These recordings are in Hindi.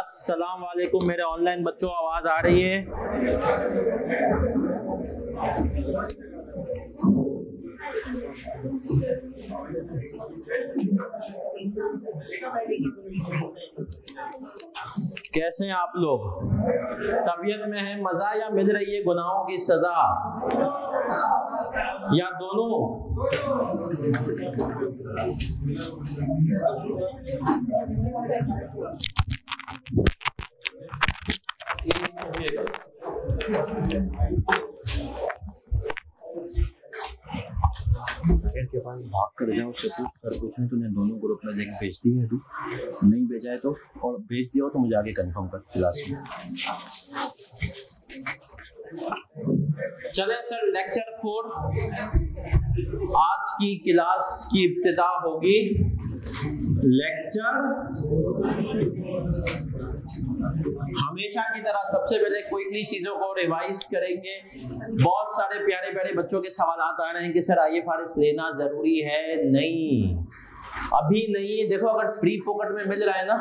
अस्सलाम वालेकुम मेरे ऑनलाइन बच्चों, आवाज आ रही है? कैसे हैं आप लोग? तबीयत में है मजा या मिल रही है गुनाहों की सजा, या दोनों? के पास भाग कर जाओ, उससे पूछ सर पूछने तूने दोनों ग्रुप में लिंक भेज दी है? अभी नहीं भेजा है तो, और भेज दिया हो तो मुझे आगे कंफर्म कर क्लास में। चले सर, लेक्चर 4 आज की क्लास की इब्तिदा होगी। लेक्चर हमेशा की तरह सबसे पहले क्विकली चीजों को रिवाइज करेंगे। बहुत सारे प्यारे प्यारे बच्चों के सवाल आ रहे हैं कि सर आईएफआरएस लेना जरूरी है? नहीं, अभी नहीं। देखो, अगर फ्री फोकट में मिल रहा है ना,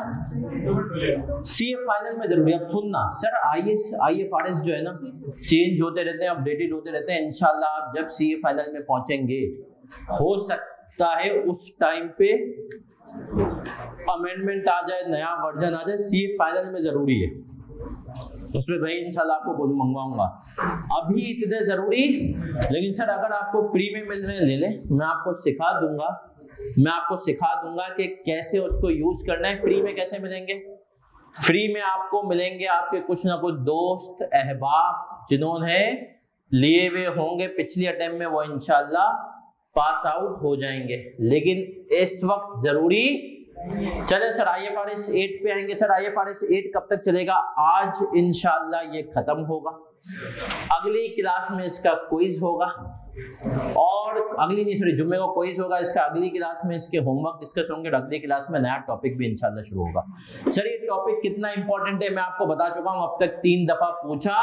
सीए फाइनल में जरूरी है। अब सुनना सर, आईएफआरएस जो है ना, चेंज होते रहते हैं, अपडेटेड होते रहते हैं। इंशाल्लाह आप जब सीए फाइनल में पहुंचेंगे, हो सकता है उस टाइम पे अमेंडमेंट आ जाए, नया वर्जन आ जाए। सीए फाइनल में जरूरी है, उसमें भाई इंशाल्लाह आपको मंगवाऊंगा। अभी इतने जरूरी, लेकिन सर अगर आपको फ्री में मिल रहे हैं ले लें। मैं आपको सिखा दूंगा कि कैसे उसको यूज करना है। फ्री में कैसे मिलेंगे? फ्री में आपको मिलेंगे आपके कुछ ना कुछ दोस्त अहबाब जिन्होंने लिए हुए होंगे पिछली अटेम्प्ट में, वो इंशाल्लाह पास आउट हो जाएंगे। लेकिन इस वक्त जरूरी, चले सर आईएफआरएस 8 पे आएंगे। सर आईएफआरएस 8 कब तक चलेगा? आज इंशाल्लाह ये खत्म होगा। अगली क्लास में इसका क्विज होगा, और अगली नहीं सॉरी जुम्मे को क्विज होगा इसका। अगली क्लास में इसके होमवर्क डिस्कस होंगे, और अगली क्लास में नया टॉपिक भी इंशाल्लाह शुरू होगा। सर ये टॉपिक कितना इंपॉर्टेंट है मैं आपको बता चुका हूं, अब तक 3 दफा पूछा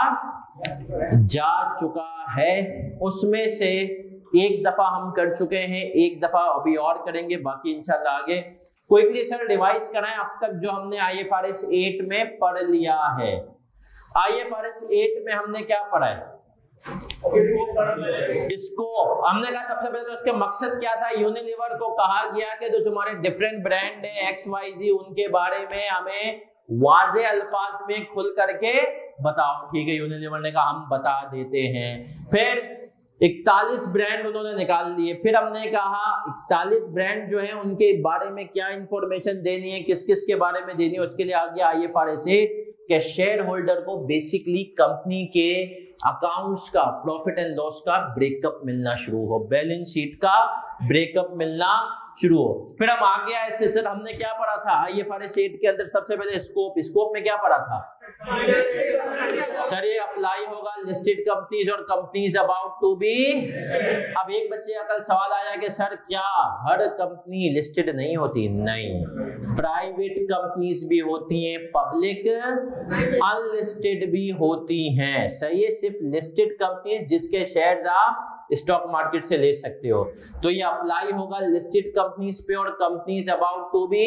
जा चुका है। उसमें से 1 दफा हम कर चुके हैं, 1 दफा अभी और करेंगे, बाकी इंशाल्लाह आगे। क्विकली सर रिवाइज कराएं अब तक जो हमने आईएफआरएस 8 में पढ़ लिया है। आईएफआरएस 8 में हमने क्या पढ़ा है? इसको हमने कहा सबसे पहले तो इसका मकसद क्या था। यूनिलीवर को कहा गया कि जो तुम्हारे डिफरेंट ब्रांड है XYZ, उनके बारे में हमें वाज़े अल्फाज में खुल करके बताओ। ठीक है, यूनिलीवर ने कहा हम बता देते हैं। फिर 41 ब्रांड उन्होंने निकाल लिए। फिर हमने कहा 41 ब्रांड जो है उनके बारे में क्या इंफॉर्मेशन देनी है, किस किस के बारे में देनी है। उसके लिए आ गया आईएफआरएस 8 के शेयर होल्डर को बेसिकली कंपनी के अकाउंट्स का, प्रॉफिट एंड लॉस का ब्रेकअप मिलना शुरू हो, बैलेंस शीट का ब्रेकअप मिलना शुरू हो। फिर हम आ गया इससे सर हमने क्या पढ़ा था आईएफआरएस 8 के अंदर? सबसे पहले स्कोप में क्या पढ़ा था सर? ये अप्लाई होगा लिस्टेड कंपनीज और कंपनीज अबाउट टू बी। अब एक बच्चे का कल सवाल आया कि सर क्या हर कंपनी लिस्टेड नहीं होती? नहीं, प्राइवेट कंपनीज भी होती हैं, पब्लिक अनलिस्टेड भी होती हैं। सही है, सिर्फ लिस्टेड कंपनीज जिसके शेयर्स आप स्टॉक मार्केट से ले सकते हो। तो ये अप्लाई होगा लिस्टेड कंपनीज पे और companies about to be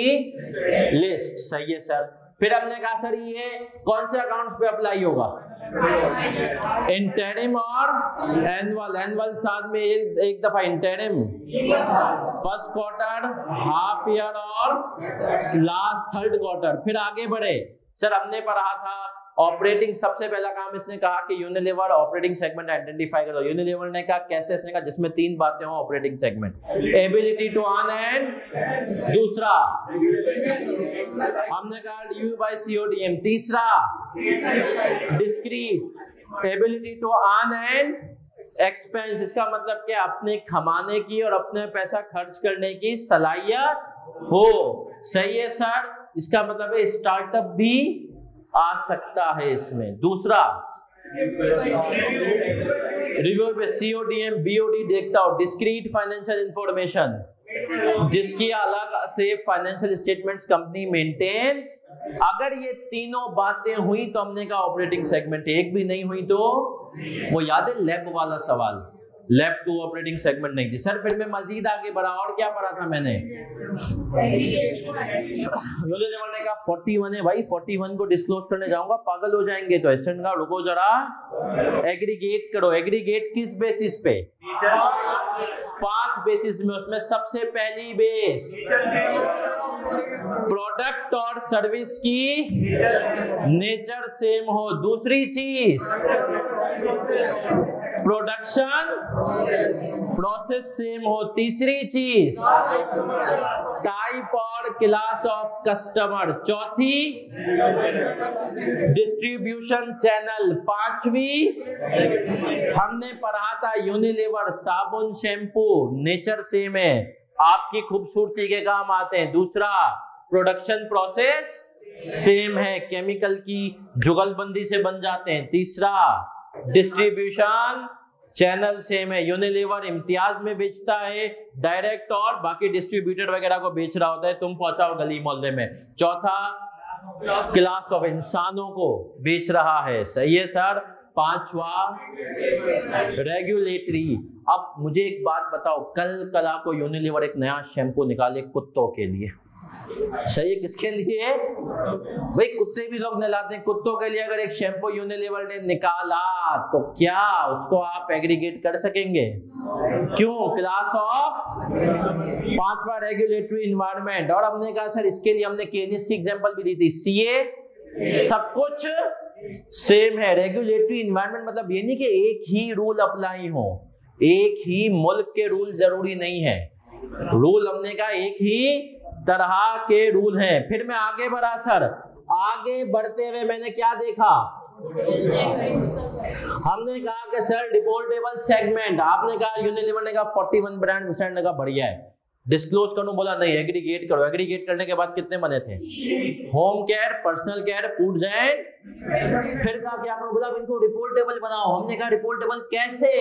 list. सही है सर। फिर हमने कहा सर ये कौन से अकाउंट्स पे अप्लाई होगा? इंटरिम और एनुअल। एनुअल साथ में एक दफा interim, first quarter, half year और लास्ट थर्ड क्वार्टर। फिर आगे बढ़े सर, हमने पढ़ा था ऑपरेटिंग। सबसे पहला काम इसने कहा कि यूनिलीवर ऑपरेटिंग सेगमेंट आइडेंटिफाई करो। यूनिलीवर ने कहा कैसे? इसने कहा जिसमें 3 बातें हो operating segment, ability to earn and दूसरा हमने कहा ड्यू बाय सीओडीएम, तीसरा discrete ability to earn and expense. इसका मतलब क्या? अपने कमाने की और अपने पैसा खर्च करने की सलाहियत हो। सही है सर। इसका मतलब है स्टार्टअप भी आ सकता है इसमें। दूसरा रिव्यू पे सीओडीएम बीओडी देखता हो, डिस्क्रीट फाइनेंशियल इंफॉर्मेशन, जिसकी अलग से फाइनेंशियल स्टेटमेंट्स कंपनी मेंटेन। अगर ये तीनों बातें हुई तो हमने कहा ऑपरेटिंग सेगमेंट। एक भी नहीं हुई तो वो याद है लैब वाला सवाल, लैब 2 ऑपरेटिंग सेगमेंट नहीं थी। सर फिर मैं मजीद आगे बढ़ा और क्या पढ़ा था मैंने, यूनिलीवर ने कहा 41 है भाई, 41 को डिस्क्लोज करने जाऊंगा पागल हो जाएंगे। तो एस्टेंट का रुको जरा, एग्रीगेट करो। एग्रीगेट किस बेसिस पे, 5 बेसिस में। उसमें सबसे पहली बेस प्रोडक्ट और सर्विस की नेचर सेम हो। दूसरी चीज प्रोडक्शन प्रोसेस सेम हो। तीसरी चीज टाइप और क्लास ऑफ कस्टमर। चौथी डिस्ट्रीब्यूशन चैनल। पांचवी हमने पढ़ा था यूनिलीवर साबुन शैम्पू नेचर सेम है, आपकी खूबसूरती के काम आते हैं। दूसरा प्रोडक्शन प्रोसेस सेम है, केमिकल की जुगलबंदी से बन जाते हैं। तीसरा डिस्ट्रीब्यूशन चैनल सेम है, यूनिलीवर इम्तियाज में बेचता है डायरेक्ट और बाकी डिस्ट्रीब्यूटर वगैरह को बेच रहा होता है, तुम पहुंचाओ गली मोहल्ले में। चौथा क्लास ऑफ इंसानों को बेच रहा है। सही है सर। पांचवा रेगुलेटरी। अब मुझे एक बात बताओ, कल को यूनिलीवर एक नया शैम्पू निकाले कुत्तों के लिए, सही है, किसके लिए भाई, कुत्ते भी लोग नहलाते हैं, कुत्तों के लिए अगर एक शैम्पू यूनिलीवर ने निकाला तो क्या उसको आप एग्रीगेट कर सकेंगे? क्यों? Class of. पांचवा रेगुलेटरी इन्वायरमेंट। और हमने कहा सर इसके लिए हमने केनिस की एग्जांपल भी दी थी, सीए सब कुछ सेम है। रेगुलेटरी इन्वायरमेंट मतलब ये नहीं कि एक ही रूल अप्लाई हो, एक ही मुल्क के रूल जरूरी नहीं है, रूल हमने कहा एक ही तरह के रूल हैं। फिर मैं आगे बढ़ा सर, आगे बढ़ते हुए मैंने क्या देखा, हमने कहा कि सर डिपोर्टेबल सेगमेंट, आपने कहा यूनिलीवर ने कहा 41 ब्रांड, स्टैंड ने कहा बढ़िया है, डिस्क्लोज करो, बोला नहीं एग्रीगेट करो। एग्रीगेट करने के बाद कितने बने थे, home care, personal care, foods and, फिर कहा कि आपने बोला इनको रिपोर्टेबल बनाओ। हमने कहा रिपोर्टेबल कैसे,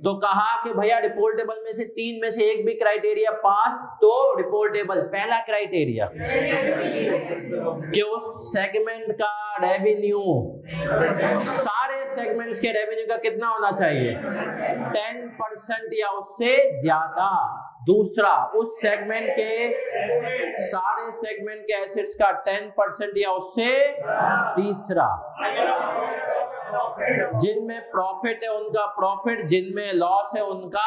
तो कहा कि भैया रिपोर्टेबल में से 3 में से एक भी क्राइटेरिया पास तो रिपोर्टेबल। पहला क्राइटेरिया कि उस सेगमेंट का रेवेन्यू, सारे सेगमेंट्स के रेवेन्यू का कितना होना चाहिए, 10% या उससे ज्यादा। दूसरा उस सेगमेंट के सारे सेगमेंट के एसेट्स का 10% या उससे। तीसरा जिनमें प्रॉफिट है उनका प्रॉफिट, जिनमें लॉस है उनका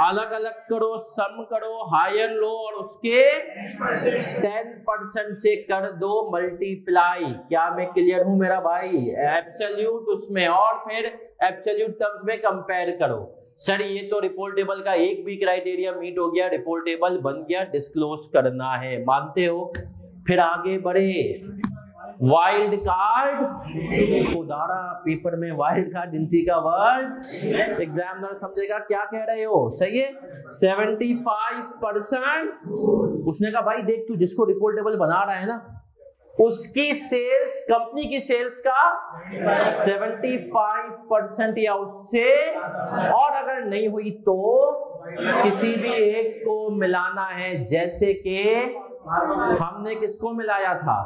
अलग अलग करो, सम करो, हायर लो और उसके 10% से कर दो मल्टीप्लाई। क्या मैं क्लियर हूं मेरा भाई? एब्सोल्यूट उसमें, और फिर एब्सोल्यूट टर्म्स में कंपेयर करो। सर ये तो रिपोर्टेबल का एक भी क्राइटेरिया मीट हो गया, रिपोर्टेबल बन गया, डिस्क्लोज करना है, मानते हो? फिर आगे बढ़े, वाइल्ड कार्ड, खुदारा पेपर में वाइल्ड कार्ड गिनती का वर्ड एग्जामिनर समझेगा क्या कह रहे हो। सही है, 75%। उसने कहा भाई देख तू जिसको रिपोर्टेबल बना रहा है ना उसकी सेल्स, कंपनी की सेल्स का 75% या उससे, और अगर नहीं हुई तो किसी भी एक को मिलाना है। जैसे कि हमने किसको मिलाया था,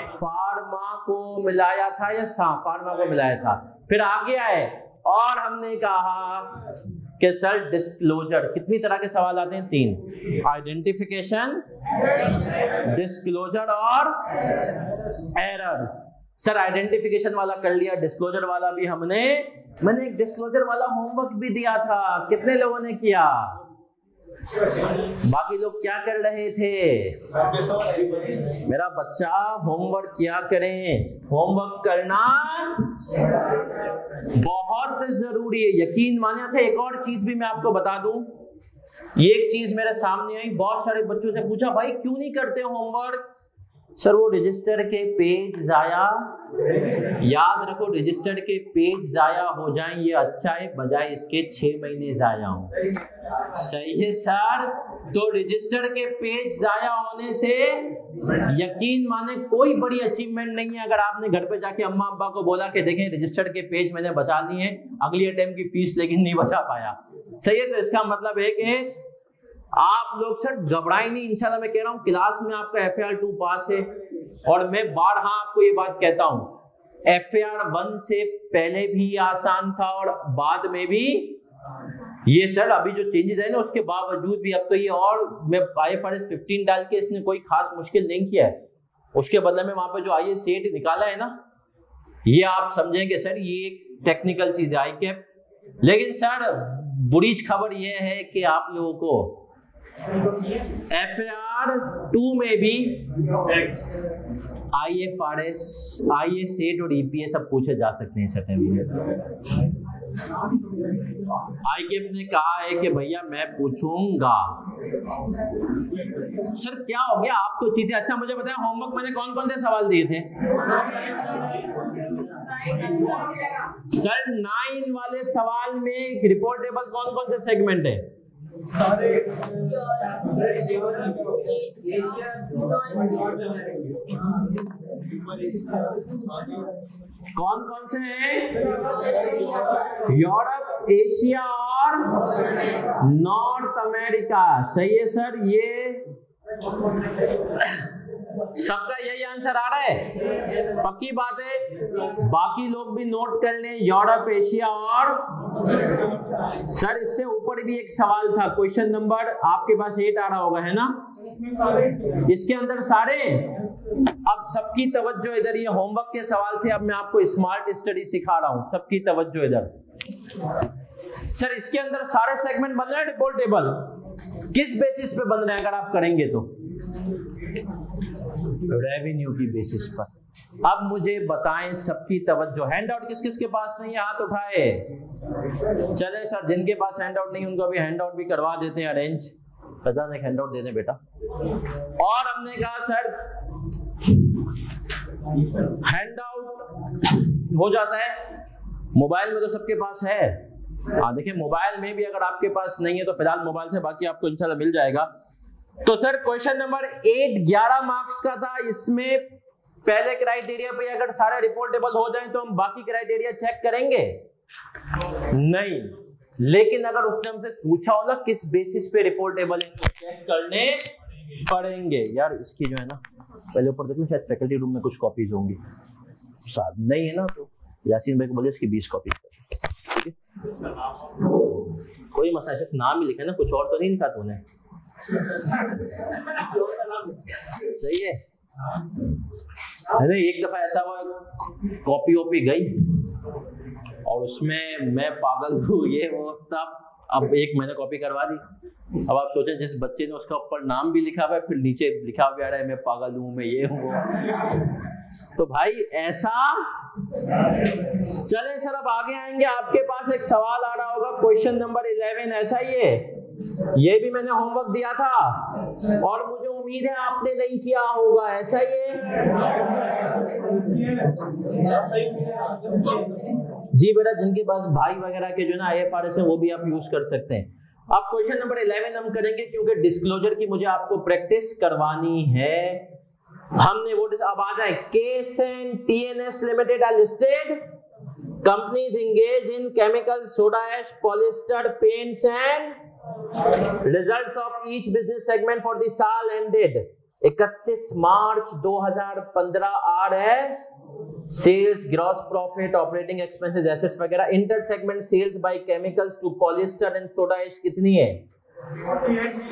फार्मा को मिलाया था, या फार्मा को मिलाया था। फिर आगे आए और हमने कहा कि सर डिस्क्लोजर, कितनी तरह के सवाल आते हैं, 3, आइडेंटिफिकेशन, डिस्क्लोजर और एरर्स। सर आइडेंटिफिकेशन वाला कर लिया, डिस्क्लोजर वाला भी मैंने एक डिस्क्लोजर वाला होमवर्क भी दिया था, कितने लोगों ने किया? बाकी लोग क्या कर रहे थे? मेरा बच्चा होमवर्क किया करें, होमवर्क करना बहुत जरूरी है, यकीन मानिए। अच्छा एक और चीज भी मैं आपको बता दूं, ये एक चीज मेरे सामने आई, बहुत सारे बच्चों से पूछा भाई क्यों नहीं करते होमवर्क? सर वो रजिस्टर के पेज जाया, याद रखो रजिस्टर के पेज जाया हो जाएं ये अच्छा है, बजाय इसके 6 महीने जाया हो। सही है सर। तो रजिस्टर के पेज जाया होने से यकीन माने कोई बड़ी अचीवमेंट नहीं है। अगर आपने घर पे जाके अम्मा अब्बा को बोला कि देखें रजिस्टर के पेज मैंने बचा लिए हैं, अगली अटेम्प्ट की फीस लेकिन नहीं बचा पाया, सही है, तो इसका मतलब है कि आप लोग सर घबराए नहीं, इंशाल्लाह मैं कह रहा हूं क्लास में आपका FAR 2 पास है। और मैं बारहा आपको ये बात कहता हूं, FAR 1 से पहले भी आसान था और बाद में भी ये सर अभी जो चेंजेस है ना उसके बावजूद भी अब तो ये और मैं IFRS 15 डाल के इसने कोई खास मुश्किल नहीं किया है, उसके बदले में वहां पे जो IAS 8 निकाला है ना, ये आप समझेंगे सर ये एक टेक्निकल चीज है ICAP। लेकिन सर बुरी खबर ये है कि आप लोगों को FAR 2 में भी IFRS, IAS 8 और EPS सब पूछे जा सकते हैं सर। ICAP ने कहा है कि भैया मैं पूछूंगा। सर क्या हो गया, आप तो चीते। अच्छा मुझे बताया होमवर्क मैंने कौन कौन से सवाल दिए थे सर? 9 वाले सवाल में रिपोर्टेबल कौन कौन से सेगमेंट है? कौन कौन से हैं? यूरोप, एशिया और नॉर्थ अमेरिका। सही है सर, ये सबका यही आंसर आ रहा है, पक्की बात है। बाकी लोग भी नोट कर लें, यूरोप, एशिया और सर इससे ऊपर भी एक सवाल था, क्वेश्चन नंबर आपके पास 8 आ रहा होगा, है ना? इसके अंदर सारे। अब सबकी तवज्जो इधर, ये होमवर्क के सवाल थे, अब मैं आपको स्मार्ट स्टडी सिखा रहा हूं। सबकी तवज्जो इधर। सर इसके अंदर सारे सेगमेंट बन रहे हैं रिपोर्ट टेबल, किस बेसिस पे बन रहे हैं अगर आप करेंगे तो? रेवेन्यू की बेसिस पर। अब मुझे बताएं सबकी तवज्जो, हैंडआउट किस किस के पास नहीं है हाथ उठाए। चले सर जिनके पास हैंडआउट नहीं उनको अभी हैंडआउट भी करवा देते हैं अरेंज। सजान एक हैंडआउट दे दें बेटा। और हमने कहा सर हैंडआउट हो जाता है, मोबाइल में तो सबके पास है। हाँ देखिए मोबाइल में भी अगर आपके पास नहीं है तो फिलहाल मोबाइल से, बाकी आपको इंशाल्लाह मिल जाएगा। तो सर क्वेश्चन नंबर 8 11 मार्क्स का था। इसमें पहले क्राइटेरिया पे अगर सारे रिपोर्टेबल हो जाएं तो हम बाकी क्राइटेरिया चेक करेंगे नहीं, लेकिन अगर उसने हमसे पूछा हो ना किस बेसिस पे रिपोर्टेबल है तो चेक करने पड़ेंगे। यार इसकी जो है ना पहले ऊपर देखो, शायद फैकल्टी रूम में कुछ कॉपीज होंगी, साथ नहीं है ना तो यासीन भाई को बोलिए इसकी 20 कॉपीज कर, ठीक है? कोई मसला, सिर्फ नाम ही लिखा है ना, कुछ और तो नहीं लिखा तूने? सही है। अरे एक दफा ऐसा हुआ, कॉपी वॉपी गई और उसमें मैं पागल हूँ ये वो, तब अब एक मैंने कॉपी करवा दी। अब आप सोचें जिस बच्चे ने उसका ऊपर नाम भी लिखा हुआ है, फिर नीचे लिखा हुआ है मैं पागल हूँ, मैं ये हूँ, तो भाई ऐसा। चलें सर अब आगे आएंगे, आपके पास एक सवाल आ रहा होगा क्वेश्चन नंबर 11, ऐसा ही है, ये भी मैंने होमवर्क दिया था और मुझे उम्मीद है आपने नहीं किया होगा, ऐसा ही है जी बेटा। जिनके पास भाई वगैरह के जो ना IFRS है वो भी आप यूज कर सकते हैं। अब क्वेश्चन नंबर 11 हम करेंगे क्योंकि डिस्क्लोजर की मुझे आपको प्रैक्टिस करवानी है। हमने वो अब आ जाए, KSN TNS limited are listed companies engage in chemical, soda ash, polyester, paints and Results of each business segment for the साल ended 31 March 2015 are as sales, gross profit, operating expenses, assets वगैरह। Inter segment sales by chemicals to polyester and soda ash कितनी है?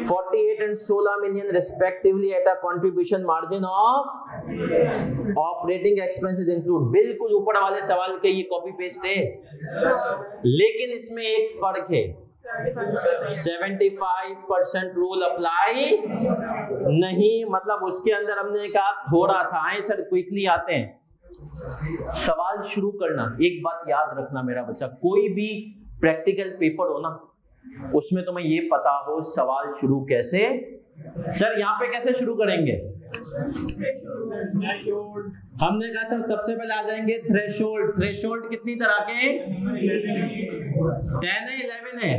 48 and 16 million respectively at a contribution margin of operating expenses include। बिल्कुल ऊपर वाले सवाल के ये कॉपी पेस्ट है, लेकिन इसमें एक फर्क है, 75% रूल अप्लाई नहीं, मतलब उसके अंदर हमने कहा थोड़ा था। आए सर क्विकली आते हैं, सवाल शुरू करना। एक बात याद रखना मेरा बच्चा, कोई भी प्रैक्टिकल पेपर हो ना उसमें तुम्हें ये पता हो सवाल शुरू कैसे। सर यहाँ पे कैसे शुरू करेंगे? हमने कहा सर सबसे पहले आ जाएंगे थ्रेशोल्ड। थ्रेशोल्ड कितनी तरह के? 10 है 11 है?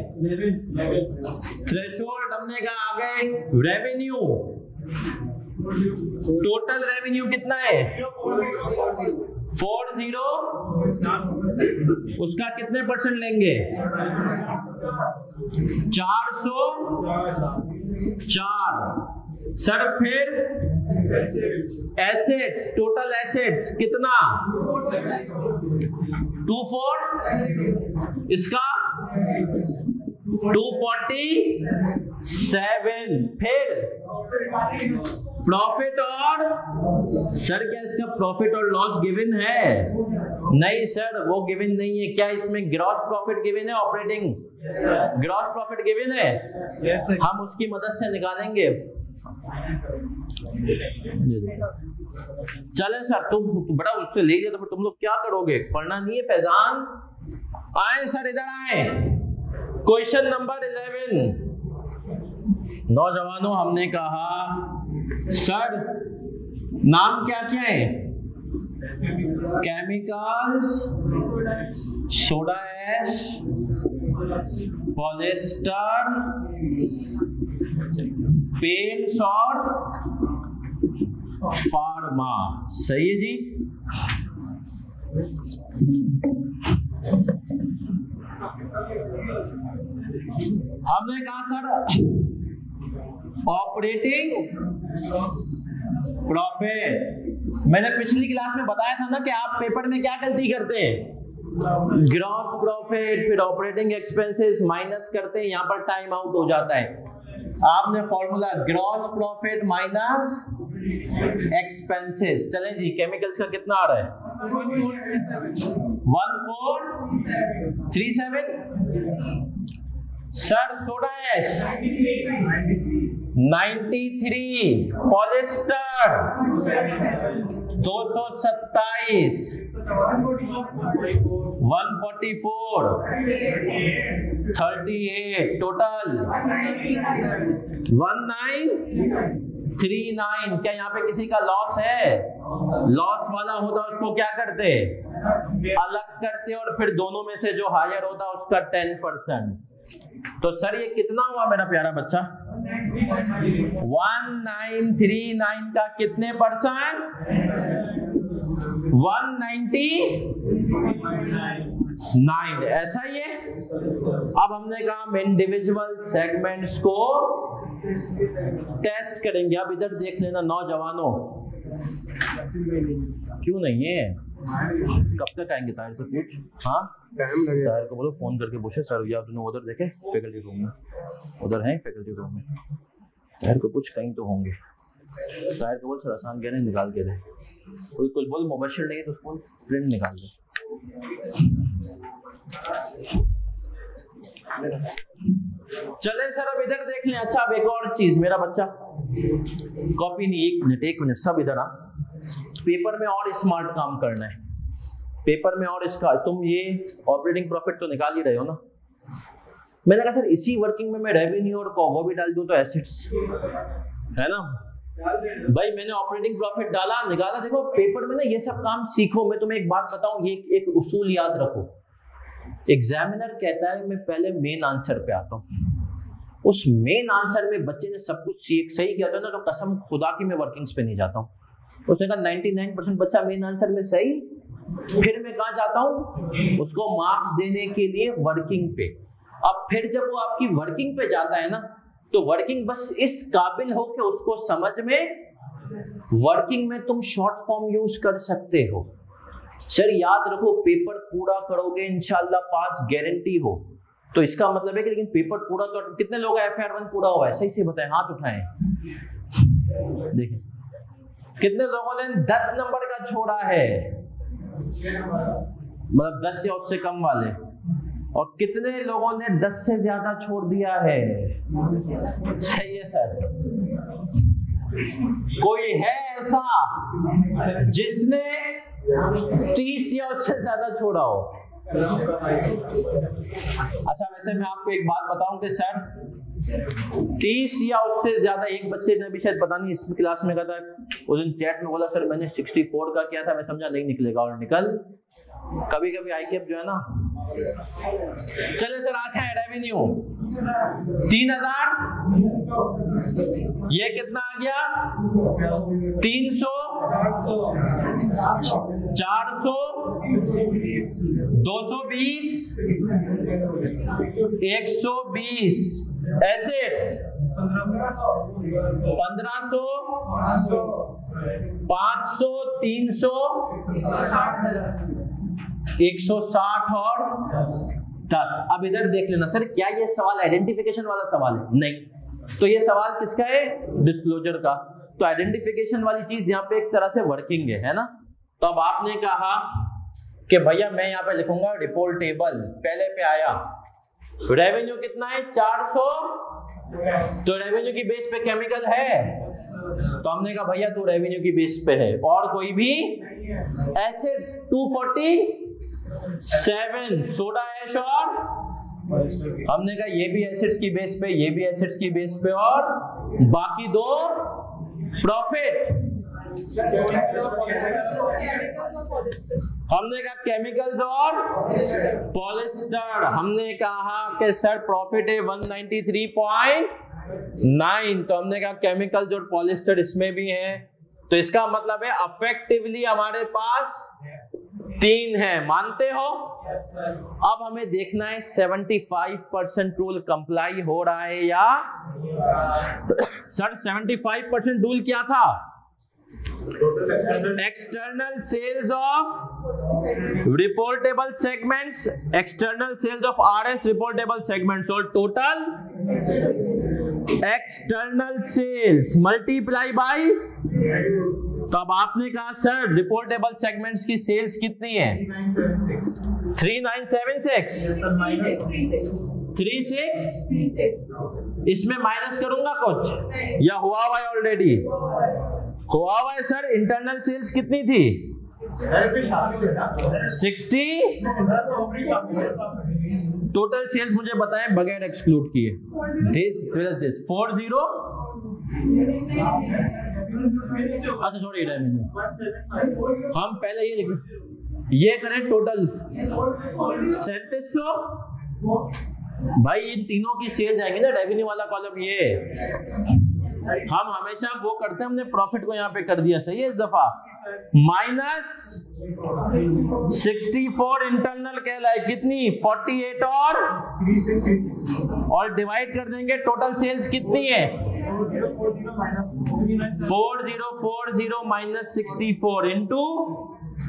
थ्रेशोल्ड हमने कहा आ गए। रेवेन्यू, टोटल रेवेन्यू कितना है? 40, उसका कितने परसेंट लेंगे? 404। सर फिर एसेट्स, टोटल एसेट्स कितना? 24, इसका 247। फिर प्रॉफिट और सर क्या इसका प्रॉफिट और लॉस गिवन है? नहीं सर वो गिवन नहीं है। क्या इसमें ग्रॉस प्रॉफिट गिवन है? ऑपरेटिंग ग्रॉस प्रॉफिट गिवन है? हम उसकी मदद से निकालेंगे। चले सर तुम बड़ा उससे ले लिया तो फिर तुम लोग क्या करोगे? पढ़ना नहीं है फैजान? आए सर इधर आए। Question number 11। नौजवानों हमने कहा सर नाम क्या क्या है? Chemicals, soda ash, polyester, paints और फार्मा। सही है जी। हमने कहा सर ऑपरेटिंग प्रॉफिट, मैंने पिछली क्लास में बताया था ना कि आप पेपर में क्या गलती करते हैं? ग्रॉस प्रॉफिट फिर ऑपरेटिंग एक्सपेंसेस माइनस करते हैं, यहां पर टाइम आउट हो जाता है। आपने formula gross profit minus expenses. चलें जी केमिकल्स का कितना आ रहा है? 1437। Sir soda ash 93, polyester 227, 144, 38, total 1939। क्या यहाँ पे किसी का लॉस है? लॉस वाला होता उसको क्या करते? अलग करते और फिर दोनों में से जो हायर होता उसका 10%। तो सर ये कितना हुआ मेरा प्यारा बच्चा? 1939 का कितने परसेंट? 199। ऐसा ही है। अब हमने कहा इंडिविजुअल सेगमेंट्स को टेस्ट करेंगे। अब इधर देख लेना नौजवानों। क्यों नहीं है? कब तक आएंगे? ताहिर से पूछ। हाँ टाइम लगेगा। ताहिर को बोलो फोन करके पूछे सर या तुमने उधर देखे फैकल्टी रूम में? उधर है फैकल्टी रूम में। ताहिर को पूछ कहीं तो होंगे। ताहिर को बोल सर आसान कह रहे हैं निकाल के दे। कोई कुछ बोल मुबशिर नहीं है तो उसको प्रिंट निकाल दे। चले सर अब इधर देख लें। अच्छा अब एक और चीज मेरा बच्चा कॉपी नहीं, एक मिनट सब इधर आ। पेपर में और स्मार्ट काम करना है। पेपर में और इसका तुम ये ऑपरेटिंग प्रॉफिट तो निकाल ही रहे हो ना? मैंने कहा सर इसी वर्किंग में मैं रेवेन्यू और वो भी डाल दूं तो एसेट्स है ना भाई। मैंने ऑपरेटिंग प्रॉफिट डाला निकाला। देखो पेपर में ना ये सब काम सीखो। मैं तुम्हें एक बात बताऊं, ये एक उसूल याद रखो। एग्जामिनर कहता है मैं पहले मेन आंसर पे आता हूँ। उस मेन आंसर में बच्चे ने सब कुछ सही किया था ना, तो कसम खुदा की मैं वर्किंग्स पे नहीं जाता हूँ। उसने कहा 99% बच्चा मेन आंसर में सही, फिर मैं कहाँ जाता हूँ? उसको मार्क्स देने के लिए वर्किंग पे। अब फिर जब वो आपकी वर्किंग पे जाता है ना, तो वर्किंग बस इस काबिल हो कि उसको समझ में, वर्किंग में तुम शॉर्ट फॉर्म यूज कर सकते हो। सर याद रखो पेपर पूरा करोगे इंशाल्लाह पास गारंटी हो। तो इसका मतलब है कि लेकिन पेपर पूरा तो कितने लोग FR1 पूरा हुआ है? सही से बताएं, हाथ उठाएं। देखिए कितने लोगों ने 10 नंबर का छोड़ा है, मतलब 10 या उससे कम वाले, और कितने लोगों ने 10 से ज्यादा छोड़ दिया है? सही है सर। कोई है ऐसा जिसने 30 या उससे ज्यादा छोड़ा हो? अच्छा वैसे मैं आपको एक बात बताऊं कि सर 30 या उससे ज्यादा, एक बच्चे ने भी शायद पता नहीं इस क्लास में कहा था, उस दिन चैट में बोला सर मैंने 64 का किया था। मैं समझा नहीं निकलेगा, और निकल कभी कभी ICAP जो है ना। चले सर आता है रेवेन्यू 3000, ये कितना आ गया? 300, 400, 220, 120 एसेट्स, 1500, 500, 300, 160 और 10। अब इधर देख लेना सर, क्या ये सवाल आइडेंटिफिकेशन वाला सवाल है? नहीं। तो ये सवाल किसका है? डिस्क्लोजर का। तो आइडेंटिफिकेशन वाली चीज यहाँ पे एक तरह से वर्किंग है ना। तो अब आपने कहा कि भैया मैं यहाँ पे लिखूंगा रिपोर्टेबल, पहले पे आया रेवेन्यू कितना है? 400। तो रेवेन्यू की बेस पे केमिकल है, तो हमने कहा भैया तू रेवेन्यू की बेस पे है। और कोई भी एसिड्स 247, सोडा ऐश, और हमने कहा ये भी एसिड्स की बेस पे, ये भी एसिड्स की बेस पे, और बाकी दो प्रॉफिट। हमने कहा केमिकल्स और पॉलिस्टर। हमने कहा कि सर प्रॉफिट है 193.9, तो हमने कहा केमिकल्स और पॉलिस्टर इसमें भी है, तो इसका मतलब है अफेक्टिवली हमारे पास 3 है। मानते हो? अब हमें देखना है 75% रूल कंप्लाई हो रहा है या सर 75% रूल क्या था? External sales of reportable segments, external sales of RS reportable segments, और total external sales multiply by. तो अब आपने कहा सर रिपोर्टेबल सेगमेंट्स की सेल्स कितनी है? 3976, 36। इसमें माइनस करूंगा कुछ या हुआ हुआ है ऑलरेडी? हुआ हुआ है सर। इंटरनल सेल्स कितनी थी? 60। टोटल सेल्स मुझे बताएं बगैर एक्सक्लूड किए। दिस 40। अच्छा सॉरी, हम पहले ये लिखें, ये करें टोटल 3700। भाई इन तीनों की सेल जाएंगे ना, रेवेन्यू वाला कॉलम ये। हम हमेशा वो करते हैं, हमने प्रॉफिट को यहाँ पे कर दिया, सही है इस दफा। माइनस 64 इंटरनल कहलाए कितनी? 48 और डिवाइड कर देंगे टोटल सेल्स कितनी है? 4040 माइनस 64 इंटू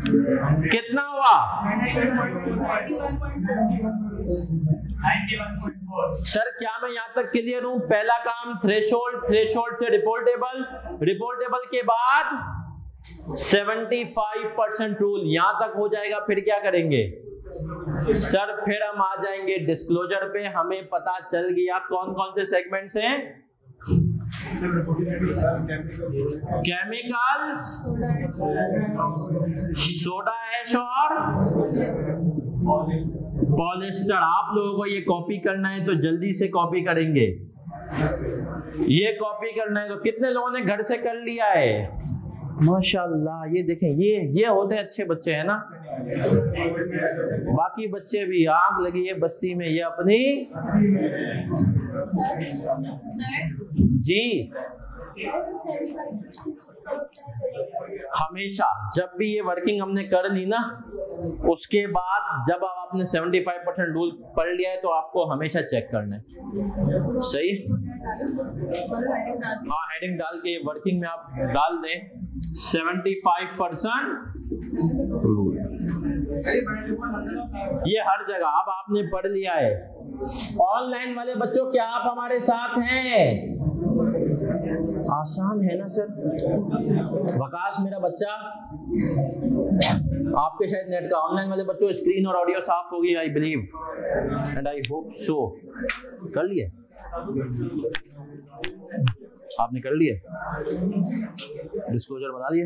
कितना हुआ? 91.4। सर क्या मैं यहां तक क्लियर हूं? पहला काम थ्रेशोल्ड, थ्रेशोल्ड से रिपोर्टेबल, रिपोर्टेबल के बाद 75% रूल, यहां तक हो जाएगा। फिर क्या करेंगे सर? फिर हम आ जाएंगे डिस्क्लोजर पे। हमें पता चल गया कौन कौन से सेगमेंट्स हैं। केमिकल्स, सोडा ऐश और पॉलिस्टर। आप लोगों को ये कॉपी करना है तो जल्दी से कॉपी करेंगे। ये कॉपी करना है तो कितने लोगों ने घर से कर लिया है? माशाल्लाह। ये देखें, ये होते अच्छे बच्चे हैं ना। बाकी बच्चे भी आग लगी है बस्ती में, ये अपनी जी। हमेशा जब भी ये वर्किंग हमने कर ली ना, उसके बाद जब आप आपने 75% रूल पढ़ लिया है तो आपको हमेशा चेक करना है, सही। हाँ, हेडिंग डाल के वर्किंग में आप डाल दें 75% रूल, ये हर जगह। अब आपने पढ़ लिया है। ऑनलाइन वाले बच्चों, क्या आप हमारे साथ हैं? आसान है ना सर? वकास मेरा बच्चा, आपके शायद नेट का। ऑनलाइन वाले बच्चों स्क्रीन और ऑडियो साफ होगी, I believe and I hope so. कर लिए? आपने कर लिए? डिस्क्लोजर बना लिए?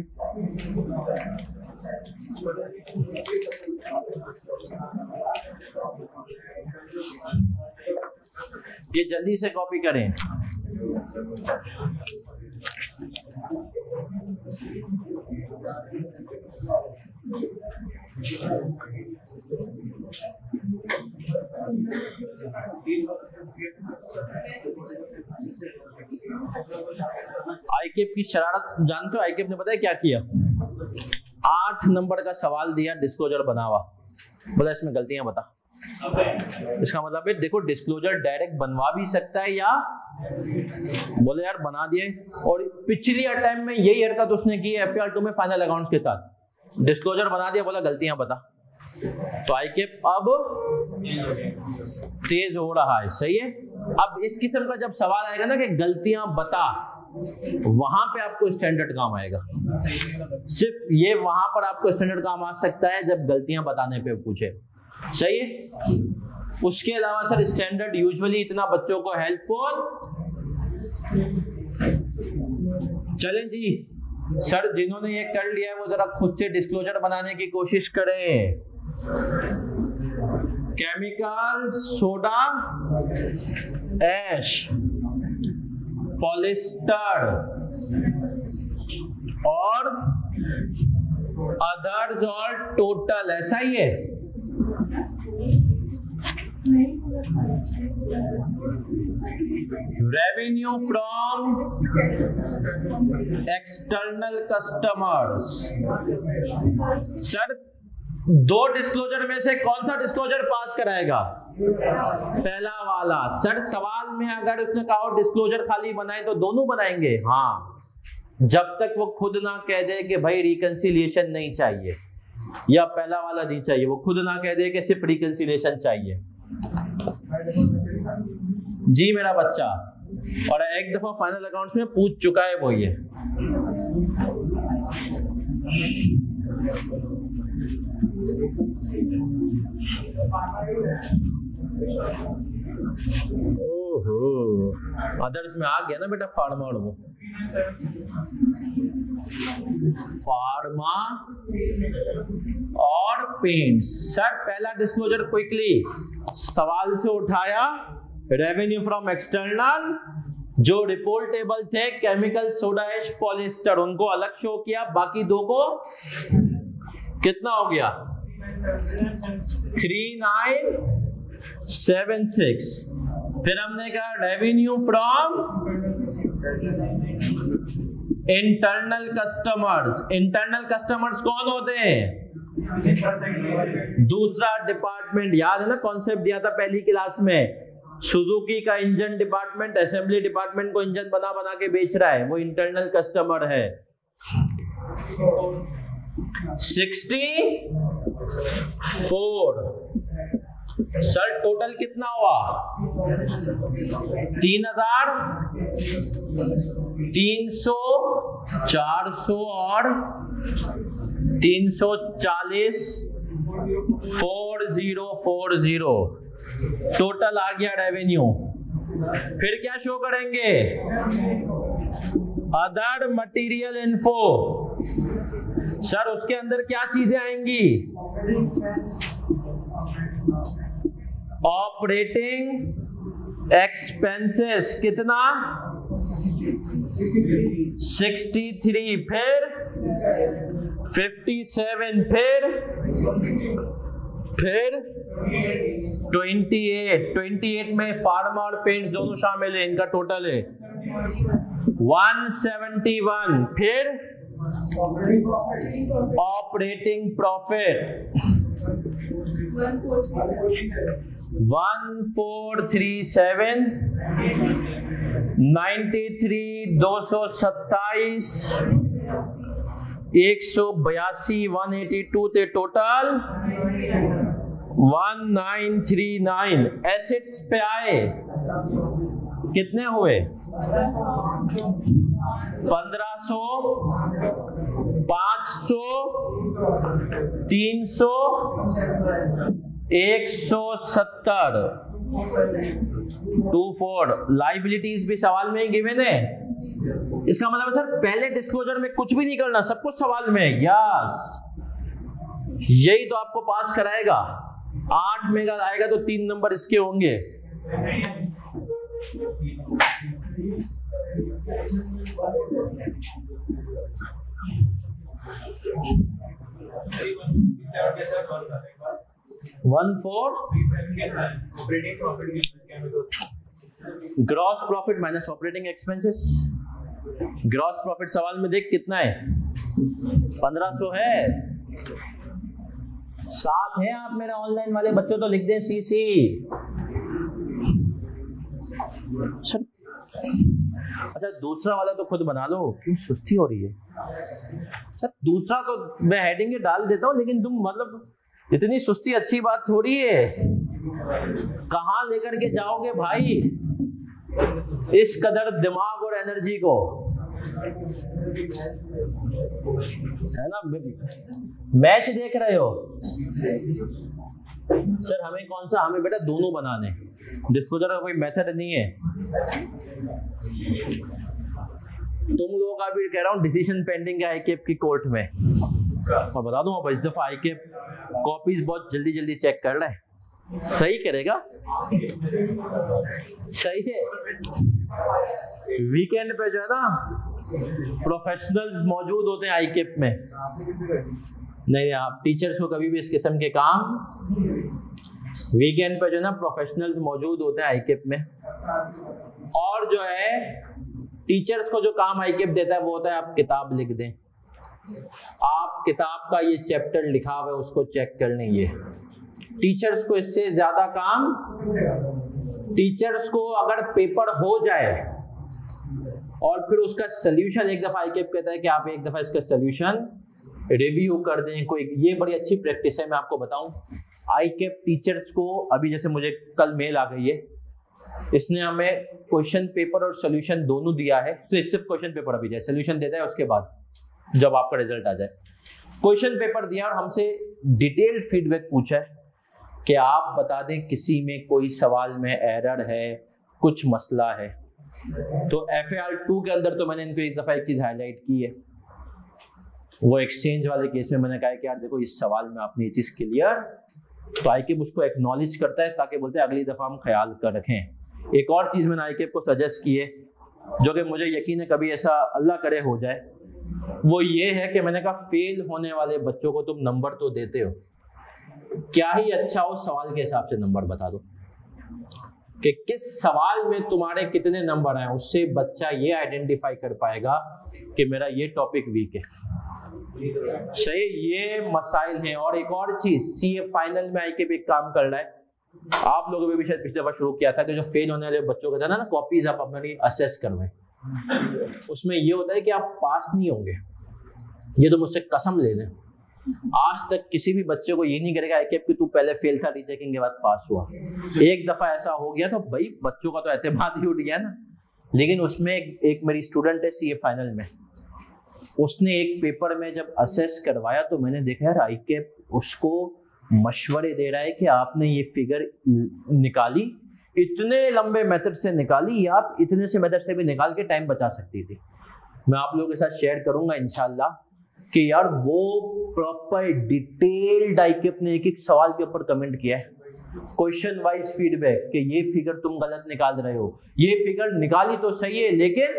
ये जल्दी से कॉपी करें। आईकेप की शरारत जानते हो? आईकेप ने पता है क्या किया? 8 नंबर का सवाल दिया, डिस्क्लोजर बनावा, बोला इसमें गलतियां बता। इसका मतलब है देखो, डिस्क्लोजर डायरेक्ट बनवा भी सकता है या बोले यार बना दिए। और पिछली अटेम्प्ट में यही हरकत उसने की FAR 2 में फाइनल अकाउंट्स के साथ। डिस्क्लोजर बना दिया, बोला गलतियां बता। तो आई कैप अब तेज हो रहा है, सही है। अब इस किस्म का जब सवाल आएगा ना कि गलतियां बता, वहां पे आपको स्टैंडर्ड काम आएगा। सिर्फ ये वहां पर आपको स्टैंडर्ड काम आ सकता है जब गलतियां बताने पे पूछे, सही है। उसके अलावा सर स्टैंडर्ड यूजुअली इतना बच्चों को हेल्पफुल। चलें जी सर, जिन्होंने ये कर लिया है वो जरा खुद से डिस्क्लोजर बनाने की कोशिश करें। केमिकल सोडा ऐश पॉलिस्टर और अदर्स और टोटल, ऐसा ही है। Revenue from external customers. Sir दो डिस्क्लोजर में से कौन सा डिस्क्लोजर पास कराएगा? पहला वाला। सर सवाल में अगर उसने कहा डिस्क्लोजर खाली बनाए तो दोनों बनाएंगे, हाँ, जब तक वो खुद ना कह दे कि भाई रिकंसिलिएशन नहीं चाहिए या पहला वाला नहीं चाहिए, वो खुद ना कह दे कि सिर्फ रिकंसिलिएशन चाहिए। जी मेरा बच्चा, और एक दफा फाइनल अकाउंट्स में पूछ चुका है वो ये। ओहो, अदर्स में आ गया ना बेटा फार्मा, और वो फार्मा और पेंट। सर पहला डिस्क्लोजर क्विकली सवाल से उठाया, रेवेन्यू फ्रॉम एक्सटर्नल, जो रिपोर्टेबल थे केमिकल सोडा ऐश पॉलिस्टर उनको अलग शो किया, बाकी दो को कितना हो गया 3976। फिर हमने कहा revenue from internal customers. Internal customers कौन होते हैं? दूसरा डिपार्टमेंट, याद है ना कॉन्सेप्ट दिया था पहली क्लास में, सुजुकी का इंजन डिपार्टमेंट असेंबली डिपार्टमेंट को इंजन बना बना के बेच रहा है, वो इंटरनल कस्टमर है। 64। सर टोटल कितना हुआ? 3300, 400 और 340, 4040 टोटल आ गया रेवेन्यू। फिर क्या शो करेंगे? Other material info. सर उसके अंदर क्या चीजें आएंगी? ऑपरेटिंग एक्सपेंसेस कितना? 63, फिर 57, फिर 28 में फार्मा और पेंट्स दोनों शामिल है, इनका टोटल है 171। फिर ऑपरेटिंग प्रॉफिट 1437, 93, 227, 182, 182 थे टोटल 1939। एसेट्स पे आए, कितने हुए? 1500, 500, 300, 170, 24। लाइबिलिटीज भी सवाल में ही गिवन है। इसका मतलब है सर पहले डिस्क्लोजर में कुछ भी नहीं करना, सब कुछ सवाल में। यस, यही तो आपको पास कराएगा। 8 में का आएगा तो 3 नंबर इसके होंगे। Gross profit minus operating expenses. Gross profit सवाल में देख कितना है? 1500 है। साथ है आप मेरे ऑनलाइन वाले बच्चों तो लिख दें सीसी। अच्छा दूसरा वाला तो खुद बना लो, क्यों सुस्ती हो रही है? सर दूसरा तो मैं हेडिंग डाल देता हूँ, लेकिन तुम मतलब इतनी सुस्ती अच्छी बात थोड़ी है। कहाँ लेकर के जाओगे भाई इस कदर दिमाग और एनर्जी को, है ना? मैच देख रहे हो सर, हमें कौन सा, हमें बेटा दोनों बनाने, डिस्पोजर का कोई मेथड नहीं है। तुम लोगों का भी कह रहा हूँ डिसीजन पेंडिंग है आईकेप की कोर्ट में। मैं बता दूं आप इस दफा आईकेप कॉपीज बहुत जल्दी जल्दी चेक कर रहे हैं। सही करेगा, सही है। वीकेंड पे जो है ना प्रोफेशनल्स मौजूद होते हैं आईकेप में। नहीं, आप टीचर्स को कभी भी इस किस्म के काम, वीकेंड पे जो है ना प्रोफेशनल्स मौजूद होते हैं आईकेप में। और जो है टीचर्स को जो काम आईकेप देता है वो होता है आप किताब लिख दें, आप किताब का ये चैप्टर लिखा हुआ है उसको चेक कर लें। ये टीचर्स को इससे ज्यादा काम, टीचर्स को अगर पेपर हो जाए और फिर उसका सोल्यूशन, एक दफा आईकेप कहता है कि आप एक दफा इसका सोल्यूशन रिव्यू कर दें कोई, ये बड़ी अच्छी प्रैक्टिस है। मैं आपको बताऊं आईकेप टीचर्स को, अभी जैसे मुझे कल मेल आ गई है, इसने हमें क्वेश्चन पेपर और सोल्यूशन दोनों दिया है। सिर्फ क्वेश्चन पेपर अभी जाए, सोल्यूशन देता है उसके बाद जब आपका रिजल्ट आ जाए। क्वेश्चन पेपर दिया और हमसे डिटेल्ड फीडबैक पूछा है कि आप बता दें किसी में कोई सवाल में एरर है, कुछ मसला है। तो FAR 2 के अंदर तो मैंने इनको एक दफा एक चीज हाईलाइट की है, वो एक्सचेंज वाले केस में मैंने कहा कि यार देखो इस सवाल में आपने ये चीज क्लियर, तो आईकेप उसको एक्नॉलेज करता है ताकि बोलते हैं अगली दफा हम ख्याल कर रखें। एक और चीज मैंने आईकेप को सजेस्ट की है जो कि मुझे यकीन है कभी ऐसा अल्लाह करे हो जाए, वो ये है कि मैंने कहा फेल होने वाले बच्चों को तुम नंबर तो देते हो, क्या ही अच्छा हो सवाल के हिसाब से नंबर बता दो कि किस सवाल में तुम्हारे कितने नंबर आए, उससे बच्चा ये आइडेंटिफाई कर पाएगा कि मेरा ये टॉपिक वीक है। सही, ये मसाइल हैं। और एक और चीज, CA फाइनल में आईकेप एक काम कर रहा है, आप लोगों ने भी शायद पिछले बार शुरू किया था कि जो फेल होने वाले बच्चों का था ना कॉपीज आप अपनी असेस करवाएं। उसमें ये होता है कि आप पास नहीं होंगे, ये तो मुझसे कसम ले लें। आज तक किसी भी बच्चे को ये नहीं करेगा आईकेप कि तू पहले फेल था, रीचेकिंग के बाद पास हुआ। एक दफा ऐसा हो गया तो भाई बच्चों का तो एतमाद ही उठ गया ना। लेकिन उसमें एक मेरी स्टूडेंट है CA फाइनल में, उसने एक पेपर में जब असेस करवाया तो मैंने देखा यार आईकेप उसको मशवरे दे रहा है कि आपने ये फिगर निकाली, इतने लंबे मेथड से निकाली, या आप इतने से मेथड से भी निकाल के टाइम बचा सकती थी। मैं आप लोगों के साथ शेयर करूंगा इंशाल्लाह कि यार वो प्रॉपर डिटेल्ड आईकेप ने एक एक सवाल के ऊपर कमेंट किया है, क्वेश्चन वाइज फीडबैक कि ये फिगर तुम गलत निकाल रहे हो, ये फिगर निकाली तो सही है लेकिन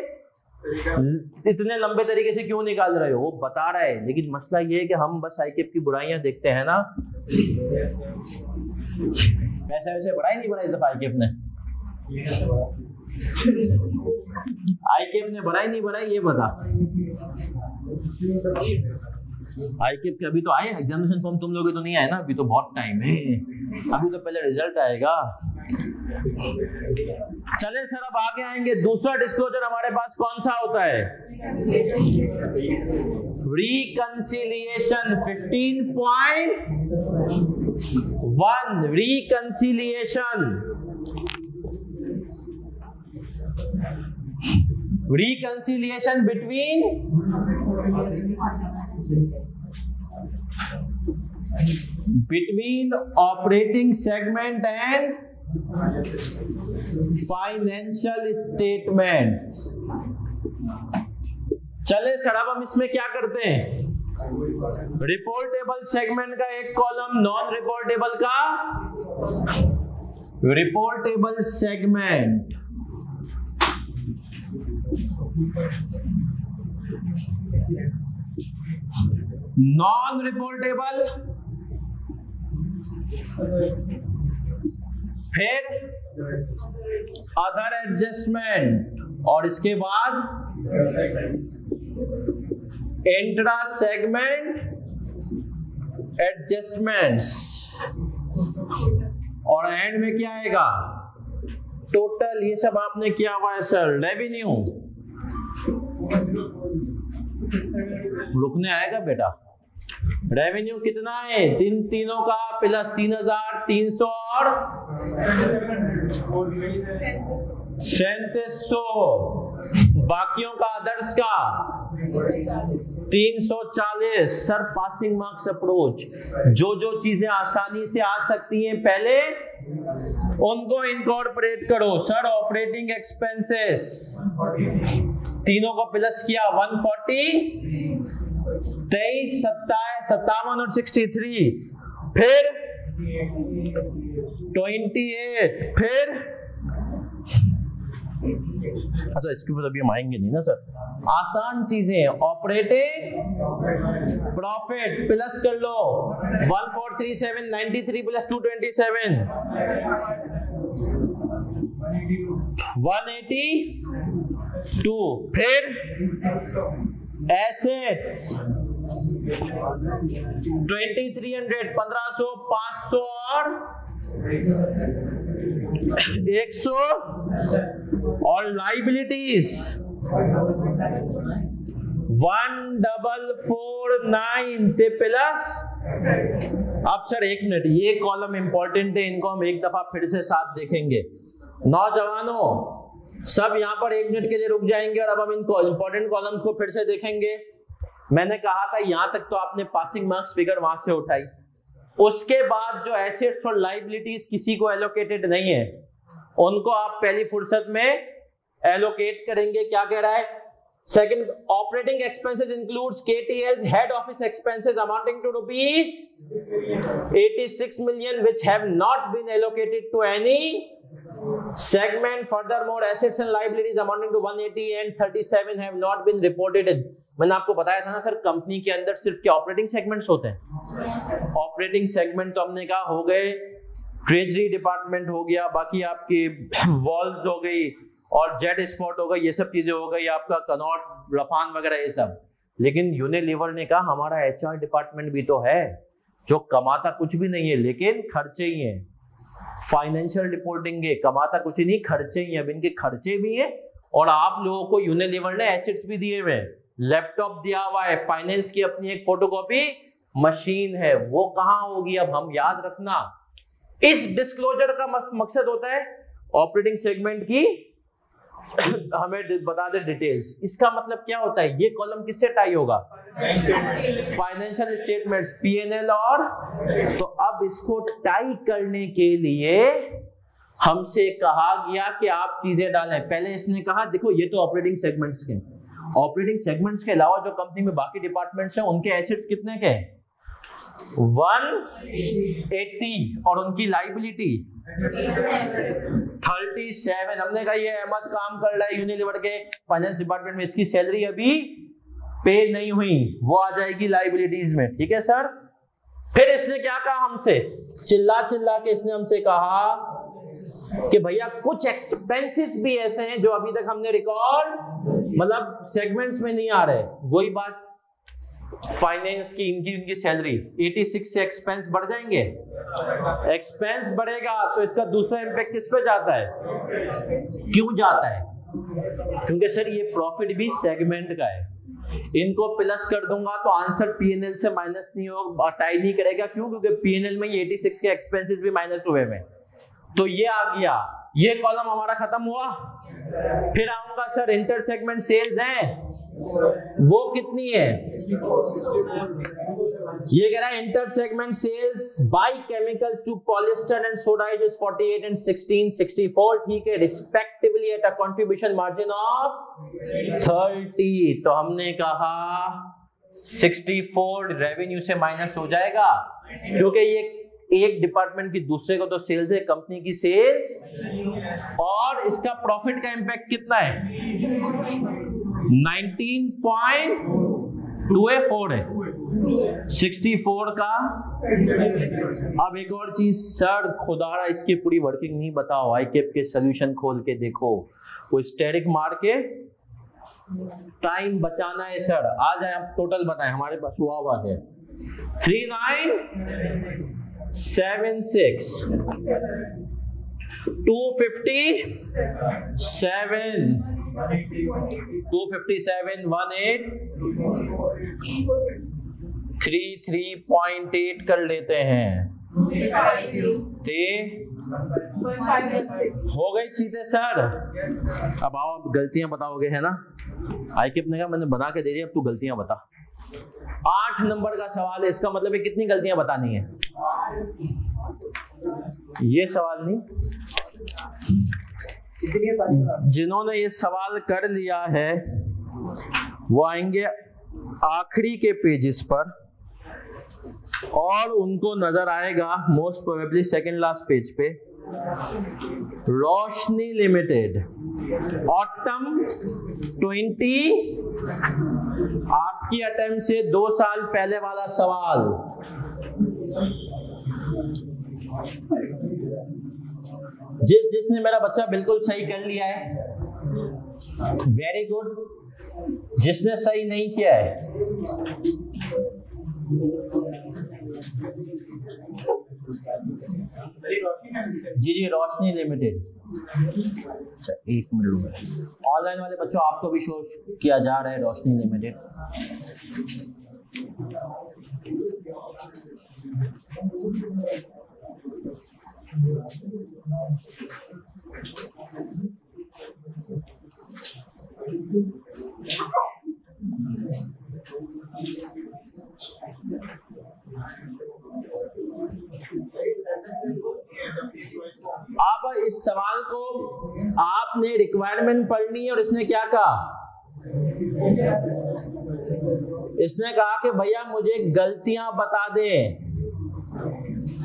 इतने लंबे तरीके से क्यों निकाल रहे हो, वो बता रहा है। लेकिन मसला ये है कि हम बस आईकेप की बुराइयां देखते हैं ना। वैसे वैसे बढ़ाई नहीं बढ़ाई इस दफा आईकेप ने, आईकेप ने बढ़ाई नहीं बढ़ाई ये बता। आईकेप के अभी तो आए एग्जामिनेशन फॉर्म, तुम लोग तो नहीं आए ना, अभी तो बहुत टाइम है, अभी तो पहले रिजल्ट आएगा। चले सर अब आगे आएंगे। दूसरा डिस्क्लोजर हमारे पास कौन सा होता है? Reconciliation 15.1 reconciliation between operating segment and financial statements। चले सर अब हम इसमें क्या करते हैं, रिपोर्टेबल सेगमेंट का एक कॉलम, नॉन रिपोर्टेबल का, रिपोर्टेबल सेगमेंट नॉन रिपोर्टेबल, फिर अदर एडजस्टमेंट, और इसके बाद इंट्रा सेगमेंट एडजस्टमेंट्स, और एंड में क्या आएगा, टोटल। ये सब आपने किया हुआ है सर, रेवेन्यू। रुकने आएगा बेटा, रेवेन्यू कितना है, तीनों का प्लस 3,300 और 3700, बाकियों का अदर्स का 340। सर पासिंग मार्क्स अप्रोच, जो चीजें आसानी से आ सकती हैं पहले उनको इनकॉर्पोरेट करो। सर ऑपरेटिंग एक्सपेंसेस तीनों को प्लस किया 140, 23, 57 और 63, फिर 28, फिर अच्छा इसके ऊपर अभी हम आएंगे नहीं ना सर, आसान चीजें। ऑपरेटिंग प्रॉफिट प्लस कर लो 1437, 93 प्लस 227, 182, फिर एसेट्स 2300, 1500, 500 और 100 और लाइबिलिटीज 1449 थे प्लस। अब सर एक मिनट, ये कॉलम इंपॉर्टेंट है, इनको हम एक दफा फिर से साथ देखेंगे। नौजवानों सब यहाँ पर एक मिनट के लिए रुक जाएंगे और अब हम इन इंपॉर्टेंट कॉलम्स को फिर से देखेंगे। मैंने कहा था यहां तक तो आपने पासिंग मार्क्स फिगर वहां से उठाई, उसके बाद जो एसेट्स और लाइबिलिटीज किसी को एलोकेटेड नहीं है उनको आप पहली फुर्सत में एलोकेट करेंगे। क्या कह रहा है, second operating expenses includes KTL's head office expenses amounting to ₹86 million which have not been allocated to any segment. Furthermore, assets and liabilities amounting to 180 and 37 have not been reported. मैंने आपको बताया था ना सर, कंपनी के अंदर सिर्फ क्या ऑपरेटिंग सेगमेंट्स होते हैं। ऑपरेटिंग सेगमेंट तो हमने कहा हो गए, ट्रेजरी डिपार्टमेंट हो गया, बाकी आपकी वॉल्स हो गई और जेट स्पॉट हो गई, ये सब चीजें हो गई, आपका कनॉट, लफान वगैरह ये सब। लेकिन यूनिलीवर ने कहा हमारा HR डिपार्टमेंट भी तो है जो कमाता कुछ भी नहीं है लेकिन खर्चे ही हैं। फाइनेंशियल रिपोर्टिंग है, कमाता कुछ ही नहीं, खर्चे ही हैं। अब इनके खर्चे भी हैं और आप लोगों को यूनिलीवर ने एसेट्स भी दिए हुए हैं, लैपटॉप दिया हुआ है, फाइनेंस की अपनी एक फोटोकॉपी मशीन है, वो कहां होगी अब हम याद रखना। इस डिस्क्लोजर का मकसद होता है ऑपरेटिंग सेगमेंट की हमें बता दे डिटेल्स। इसका मतलब क्या होता है, ये कॉलम किससे टाई होगा, फाइनेंशियल स्टेटमेंट्स, P&L और। तो अब इसको टाई करने के लिए हमसे कहा गया कि आप चीजें डालें। पहले इसने कहा देखो ये तो ऑपरेटिंग सेगमेंट्स के, ऑपरेटिंग सेगमेंट्स के अलावा जो कंपनी में बाकी डिपार्टमेंट्स हैं उनके एसेट्स कितने के, 180 और उनकी लाइबिलिटी 37। हमने कहा ये अहमद काम कर रहा है यूनिलीवर के फाइनेंस डिपार्टमेंट में, इसकी सैलरी अभी पे नहीं हुई, वो आ जाएगी लाइबिलिटीज में, ठीक है सर। फिर इसने क्या कहा हमसे, चिल्ला के इसने हमसे कहा कि भैया कुछ एक्सपेंसेस भी ऐसे हैं जो अभी तक हमने रिकॉर्ड मतलब सेगमेंट्स में नहीं आ रहे। वही बात फाइनेंस की, इनकी सैलरी 86 से एक्सपेंस बढ़ जाएंगे, एक्सपेंस बढ़ेगा तो इसका दूसरा इंपैक्ट किस पे जाता है, क्यों जाता है, क्योंकि सर ये प्रॉफिट भी सेगमेंट का है। इनको प्लस कर दूंगा तो आंसर P&L से माइनस नहीं होगा, टाई नहीं करेगा, क्यों, क्योंकि P&L में 86 के एक्सपेंसेस भी माइनस हुए हैं। तो ये आ गया, ये कॉलम हमारा खत्म हुआ। फिर आऊंगा सर इंटर सेगमेंट सेल्स हैं, वो कितनी है, ये कह रहा है inter segment sales by chemicals to polyester and soda is 48 and 16, 64, ठीक है, respectively at a contribution margin of 30। तो हमने कहा 64 रेवेन्यू से माइनस हो जाएगा, क्योंकि ये एक डिपार्टमेंट की दूसरे को तो सेल्स है, कंपनी की सेल्स, और इसका प्रॉफिट का इंपैक्ट कितना है 19.284 है, 64 का। अब एक और चीज सर, खुदारा इसकी पूरी वर्किंग नहीं बताओ, आईकेप के सॉल्यूशन खोल के देखो, कोई स्टेरिक मार के टाइम बचाना है सर। आ जाए आप टोटल बताएं, हमारे पास हुआ है 3976 257 18 3.8 कर लेते हैं। ते हो गई चीजें सर। अब आओ, अब गलतियां बताओगे, है ना। आईकिप ने कहा मैंने बना के दे दी, अब तू गलतियां बता। 8 नंबर का सवाल है, इसका मतलब है कितनी गलतियां बतानी है। ये सवाल नहीं, जिन्होंने ये सवाल कर लिया है वो आएंगे आखिरी के पेजेस पर और उनको नजर आएगा most probably second last page पे, रोशनी लिमिटेड ऑटम 20, आपकी अटेम्प्ट से 2 साल पहले वाला सवाल। जिसने मेरा बच्चा बिल्कुल सही कर लिया है, वेरी गुड। जिसने सही नहीं किया है, जी रोशनी लिमिटेड। अच्छा 1 मिनट, ऑनलाइन वाले बच्चों आपको भी शो किया जा रहा है रोशनी लिमिटेड। अब इस सवाल को आपने रिक्वायरमेंट पढ़नी है और इसने क्या कहा, इसने कहा कि भैया मुझे गलतियां बता दे।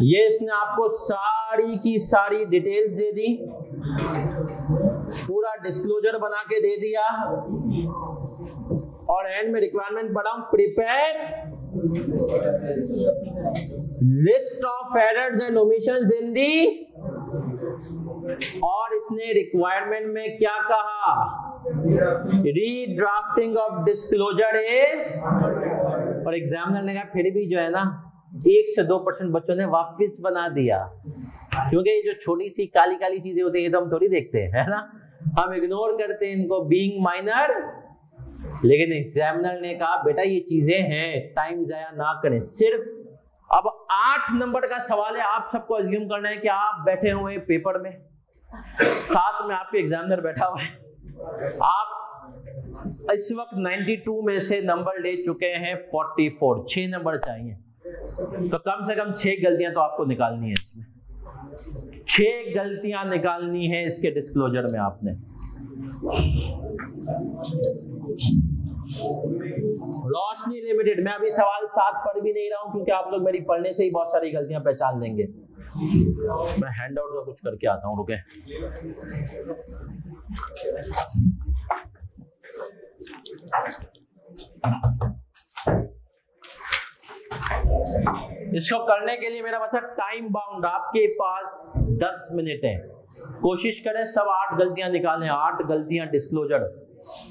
ये इसने आपको सारी की सारी डिटेल्स दे दी, पूरा डिस्क्लोजर बना के दे दिया और एंड में रिक्वायरमेंट पढ़ा, prepare list of errors and omissions in the, और इसने रिक्वायरमेंट में क्या कहा, रीड्राफ्टिंग ऑफ डिस्क्लोजर इज, और एग्जामिनर ने कहा फिर भी जो है ना 1 से 2% बच्चों ने वापस बना दिया, क्योंकि ये जो छोटी सी काली काली चीजें होती है तो हम थोड़ी देखते हैं, है ना, हम इग्नोर करते हैं इनको बीइंग माइनर। लेकिन एग्जामिनर ने कहा बेटा ये चीजें हैं, टाइम जाया ना करें। सिर्फ अब 8 नंबर का सवाल है, आप सबको अज्यूम करना है कि आप बैठे हुए पेपर में, साथ में आपके एग्जामिनर बैठा हुआ है, आप इस वक्त 92 में से नंबर ले चुके हैं 44, 6 नंबर चाहिए, तो कम से कम 6 गलतियां तो आपको निकालनी है इसमें, 6 गलतियां निकालनी है इसके डिस्क्लोजर में आपने। रोशनी लिमिटेड, मैं अभी सवाल 7 पढ़ भी नहीं रहा हूं क्योंकि आप लोग मेरी पढ़ने से ही बहुत सारी गलतियां पहचान लेंगे। मैं हैंड आउट का कुछ करके आता हूं, रुके। इसको करने के लिए मेरा बच्चा टाइम बाउंड, आपके पास 10 मिनट है, कोशिश करें सब 8 गलतियां निकालें, 8 गलतियां डिस्क्लोजर।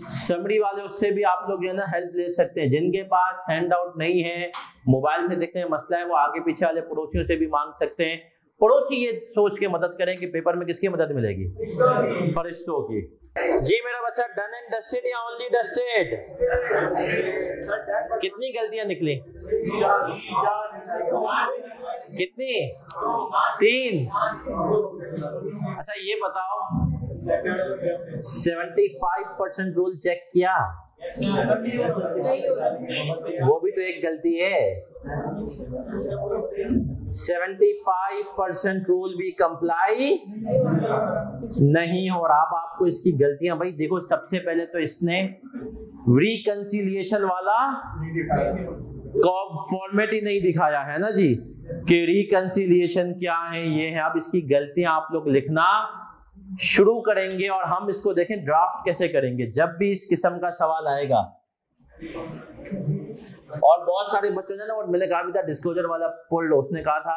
समरी वाले उससे भी आप लोग जो है ना हेल्प ले सकते हैं, जिनके पास हैंड आउट नहीं है, मोबाइल से देखने में मसला है, वो आगे पीछे वाले पड़ोसियों से भी मांग सकते हैं। पड़ोसी ये सोच के मदद करें कि पेपर में किसकी मदद मिलेगी, फरिश्तों की। जी मेरा बच्चा डन एंड डस्टेड या ओनली डस्टेड, कितनी गलतियां निकली, कितनी, 3। अच्छा ये बताओ 75% रूल चेक किया, वो भी तो एक गलती है। 75% रूल भी कंप्लाई नहीं हो रहा। अब आपको इसकी गलतियां भाई देखो, सबसे पहले तो इसने रिकंसिलिएशन वाला फॉर्मेट ही नहीं दिखाया है ना जी, कि रिकंसिलिएशन क्या है, ये है। अब इसकी गलतियां आप लोग लिखना शुरू करेंगे और हम इसको देखें ड्राफ्ट कैसे करेंगे जब भी इस किस्म का सवाल आएगा। और बहुत सारे बच्चों ने ना, और मैंने कहा भी था डिस्क्लोजर वाला पढ़ लो, उसने कहा था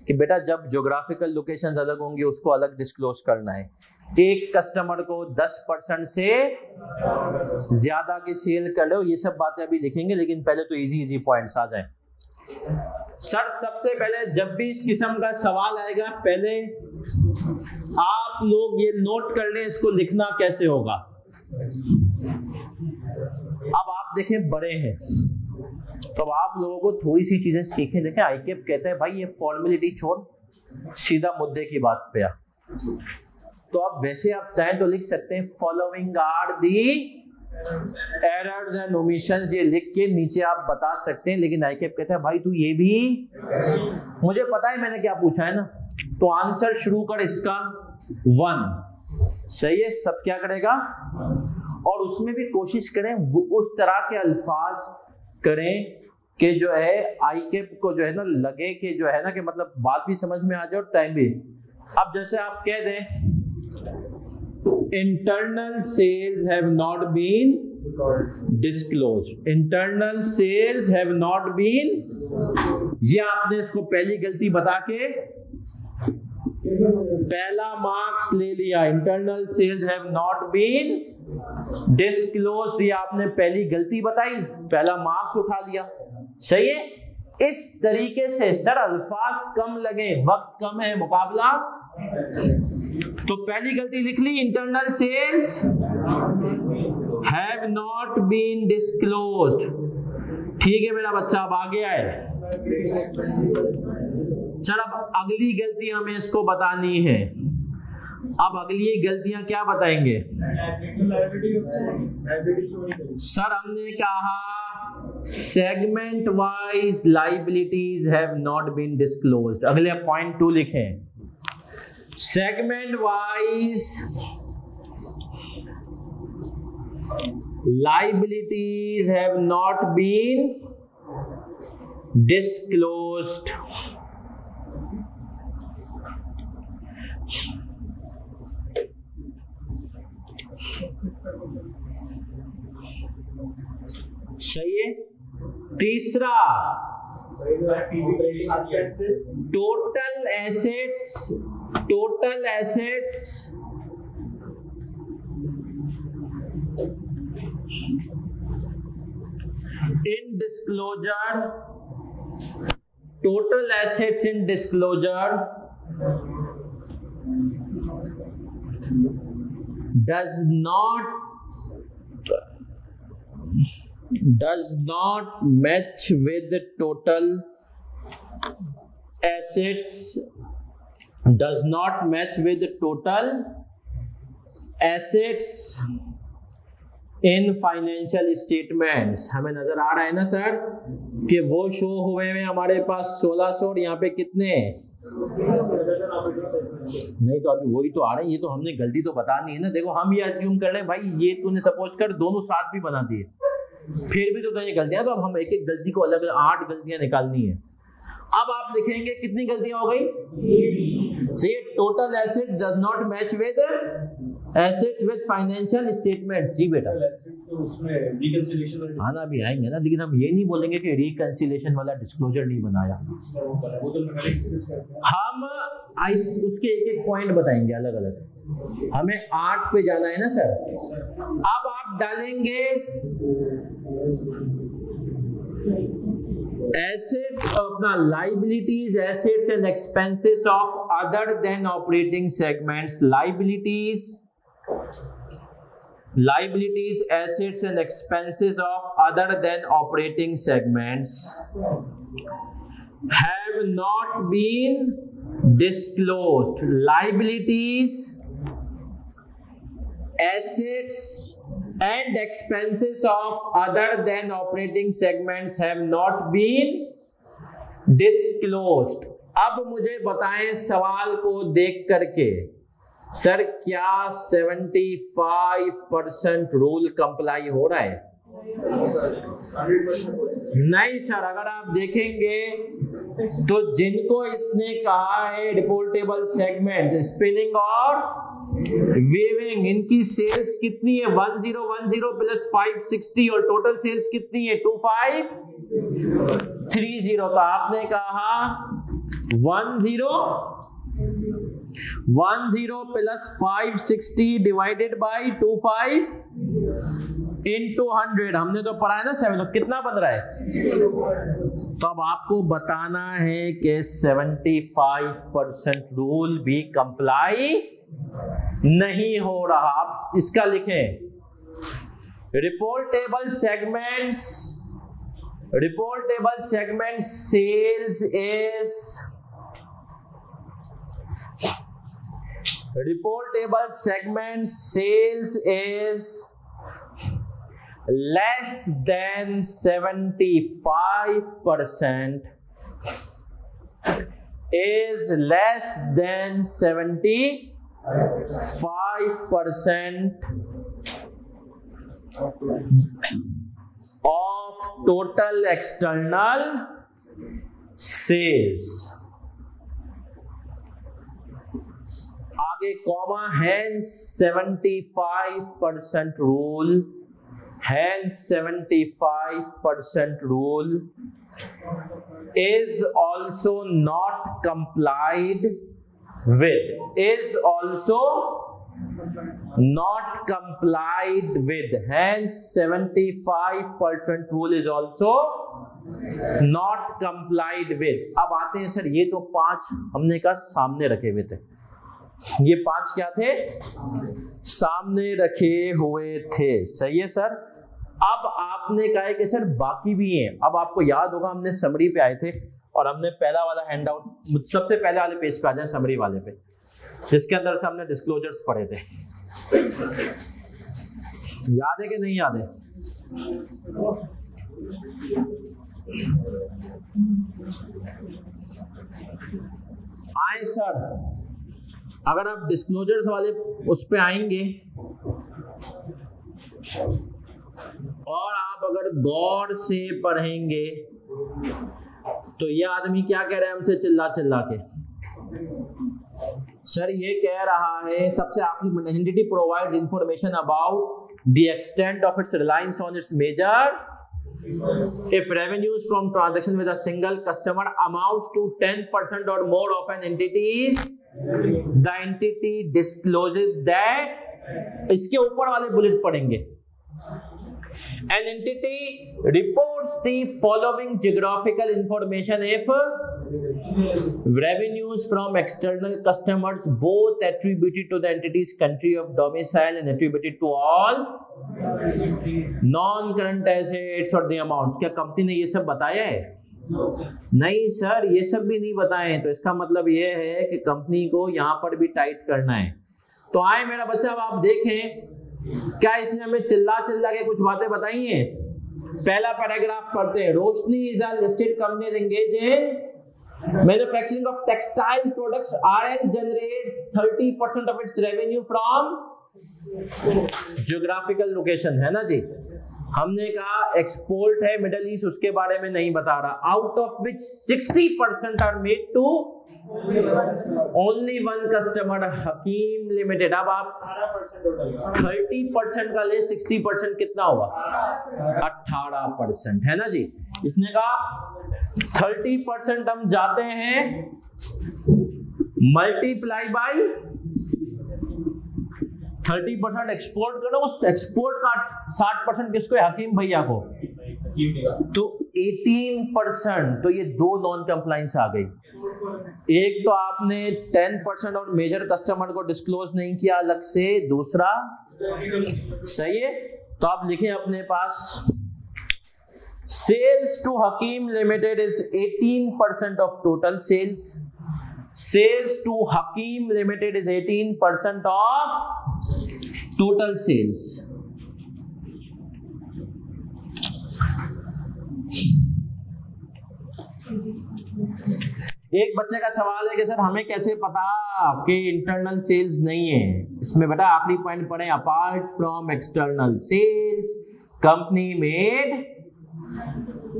कि बेटा जब ज्योग्राफिकल लोकेशंस अलग होंगी उसको अलग डिस्क्लोज करना है। एक कस्टमर को 10% से ज्यादा की सेल कर लो, ये सब बातें अभी लिखेंगे, लेकिन पहले तो इजी पॉइंट्स आ जाए। सर सबसे पहले जब भी इस किस्म का सवाल आएगा, पहले आप लोग ये नोट कर लें इसको लिखना कैसे होगा। अब आप देखें बड़े हैं, तो अब आप लोगों को थोड़ी सी चीजें सीखें। देखें आईकेप कहते हैं भाई ये फॉर्मेलिटी छोड़, सीधा मुद्दे की बात पे आ। तो अब वैसे आप चाहें तो लिख सकते हैं following are the errors and omissions, ये लिख के नीचे आप बता सकते हैं। लेकिन आईकेप कहता है भाई तू ये भी, मुझे पता है मैंने क्या पूछा है ना, तो आंसर शुरू कर इसका 1, सही है। सब क्या करेगा, और उसमें भी कोशिश करें उस तरह के अल्फाज करें कि जो है आईकेप को जो है ना लगे कि जो है ना कि मतलब बात भी समझ में आ जाए और टाइम भी। अब जैसे आप कह दें internal sales have not been disclosed, internal sales have not been, ये आपने इसको पहली गलती बता के पहला मार्क्स ले लिया। Internal sales have not been disclosed, ये आपने पहली गलती बताई, पहला मार्क्स उठा लिया, सही है। इस तरीके से सर अल्फाज कम लगे, वक्त कम है, मुकाबला, तो पहली गलती लिख ली, internal sales have not been disclosed. ठीक है मेरा बच्चा, अब आ गया है सर। अब अगली गलती हमें इसको बतानी है। अब अगली गलतियां क्या बताएंगे सर? हमने कहा segment wise liabilities have not been disclosed. अगले पॉइंट 2 लिखें, segment wise liabilities have not been disclosed. सही है। तीसरा, total assets in disclosure, total assets in disclosure does not match with the total assets, does not match with the total assets in financial statements. हमें नजर आ रहा है ना सर कि वो शो हुए हैं हमारे पास 1600 और यहाँ पे कितने, नहीं तो अभी वही तो आ रहे हैं। ये तो हमने गलती तो बतानी है ना। देखो हम ये अज्यूम कर रहे हैं भाई ये तूने सपोज कर दोनों साथ भी बना दिए, फिर भी तो ये गलतियां, तो अब हम एक एक गलती को अलग अलग 8 गलतियां निकालनी है। अब आप लिखेंगे कितनी गलतियां हो गई, सही है। Total assets does not match with assets with financial statements. जी बेटा, तो उसमें रिकंसिलिएशन आना भी आएंगे ना, लेकिन हम ये नहीं बोलेंगे कि रिकंसिलिएशन वाला डिस्क्लोजर नहीं बनाया। हम उसके एक एक पॉइंट बताएंगे अलग अलग। हमें 8 पे जाना है ना सर। अब आप डालेंगे एसेट्स अपना liabilities, assets and expenses of other than operating segments. Liabilities, assets and expenses of other than operating segments have not been disclosed. Liabilities, assets and expenses of other than operating segments have not been disclosed. अब मुझे बताएं सवाल को देख करके सर क्या 75% रूल कंप्लाई हो रहा है? नहीं सर, अगर आप देखेंगे तो जिनको इसने कहा है रिपोर्टेबल सेगमेंट, स्पिनिंग और वीविंग, इनकी सेल्स कितनी है 1010 प्लस 560 और टोटल सेल्स कितनी है 2530। तो आपने कहा 10 प्लस 560 डिवाइडेड बाई 25 इंटू 100। हमने तो पढ़ा है ना 7, तो कितना बन रहा है? तो अब आपको बताना है कि 75% रूल भी कंप्लाई नहीं हो रहा। आप इसका लिखें, reportable segments Reportable segment sales is less than 75%, is less than 75% of total external sales. आगे comma, hence 75% rule, hence 75% rule is also not complied with, is also not complied with, hence 75% rule is also not complied with. अब आते हैं सर, ये तो 5 हमने कहा सामने रखे हुए थे, ये 5 क्या थे? सामने रखे हुए थे, सही है सर। अब आपने कहा है कि सर बाकी भी हैं। अब आपको याद होगा हमने समरी पे आए थे और हमने पहला वाला हैंड आउट, सबसे पहले वाले पेज पे आ जाए, समरी वाले पे, जिसके अंदर से हमने डिस्क्लोजर्स पढ़े थे। याद है कि नहीं याद है? आए सर, अगर आप डिस्क्लोजर्स वाले उस पे आएंगे और आप अगर गौर से पढ़ेंगे तो ये आदमी क्या कह रहा है हमसे चिल्ला चिल्ला के? सर ये कह रहा है सबसे आखिरी में, entity provide information about the extent of its reliance on its major if revenues from transaction with a single customer amounts to 10% or more of an entity's, the entity discloses that, इसके ऊपर वाले बुलेट पढ़ेंगे, an entity reports the following geographical information if revenues from external customers both attributed to the entity's country of domicile and attributed to all non-current assets or the amounts. क्या कंपनी ने ये सब बताया है? नहीं सर, ये सब भी नहीं बताए हैं। तो इसका मतलब ये है कि कंपनी को यहाँ पर भी टाइट करना है। तो आए मेरा बच्चा, अब आप देखें क्या इसने हमें चिल्ला चिल्ला के कुछ बातें बताई हैं। पहला पैराग्राफ पढ़ते हैं। Roshni is a listed company engage in manufacturing of textile products. RN generates 30% of its revenue from geographical location, है ना जी। हमने कहा एक्सपोर्ट है मिडिल ईस्ट, उसके बारे में नहीं बता रहा। Out of which 60% are made to only one customer, Hakim limited. अब आप 30% का ले, 60% कितना हुआ? 18%, है ना जी। इसने कहा 30% हम जाते हैं मल्टीप्लाई बाई 30% एक्सपोर्ट करो, उस एक्सपोर्ट का 60% किसको है? हकीम भैया को। तो 18%, तो ये 2 नॉन कंप्लायंस आ गई। एक तो आपने 10% और मेजर कस्टमर को डिस्क्लोज नहीं किया अलग से, दूसरा सही है। तो आप लिखें अपने पास sales to Hakim limited is 18% of total sales. Sales to Hakim limited is 18% of total sales. एक बच्चे का सवाल है कि सर हमें कैसे पता कि इंटरनल सेल्स नहीं है। इसमें बेटा आखिरी पॉइंट पढ़े, apart from external sales company made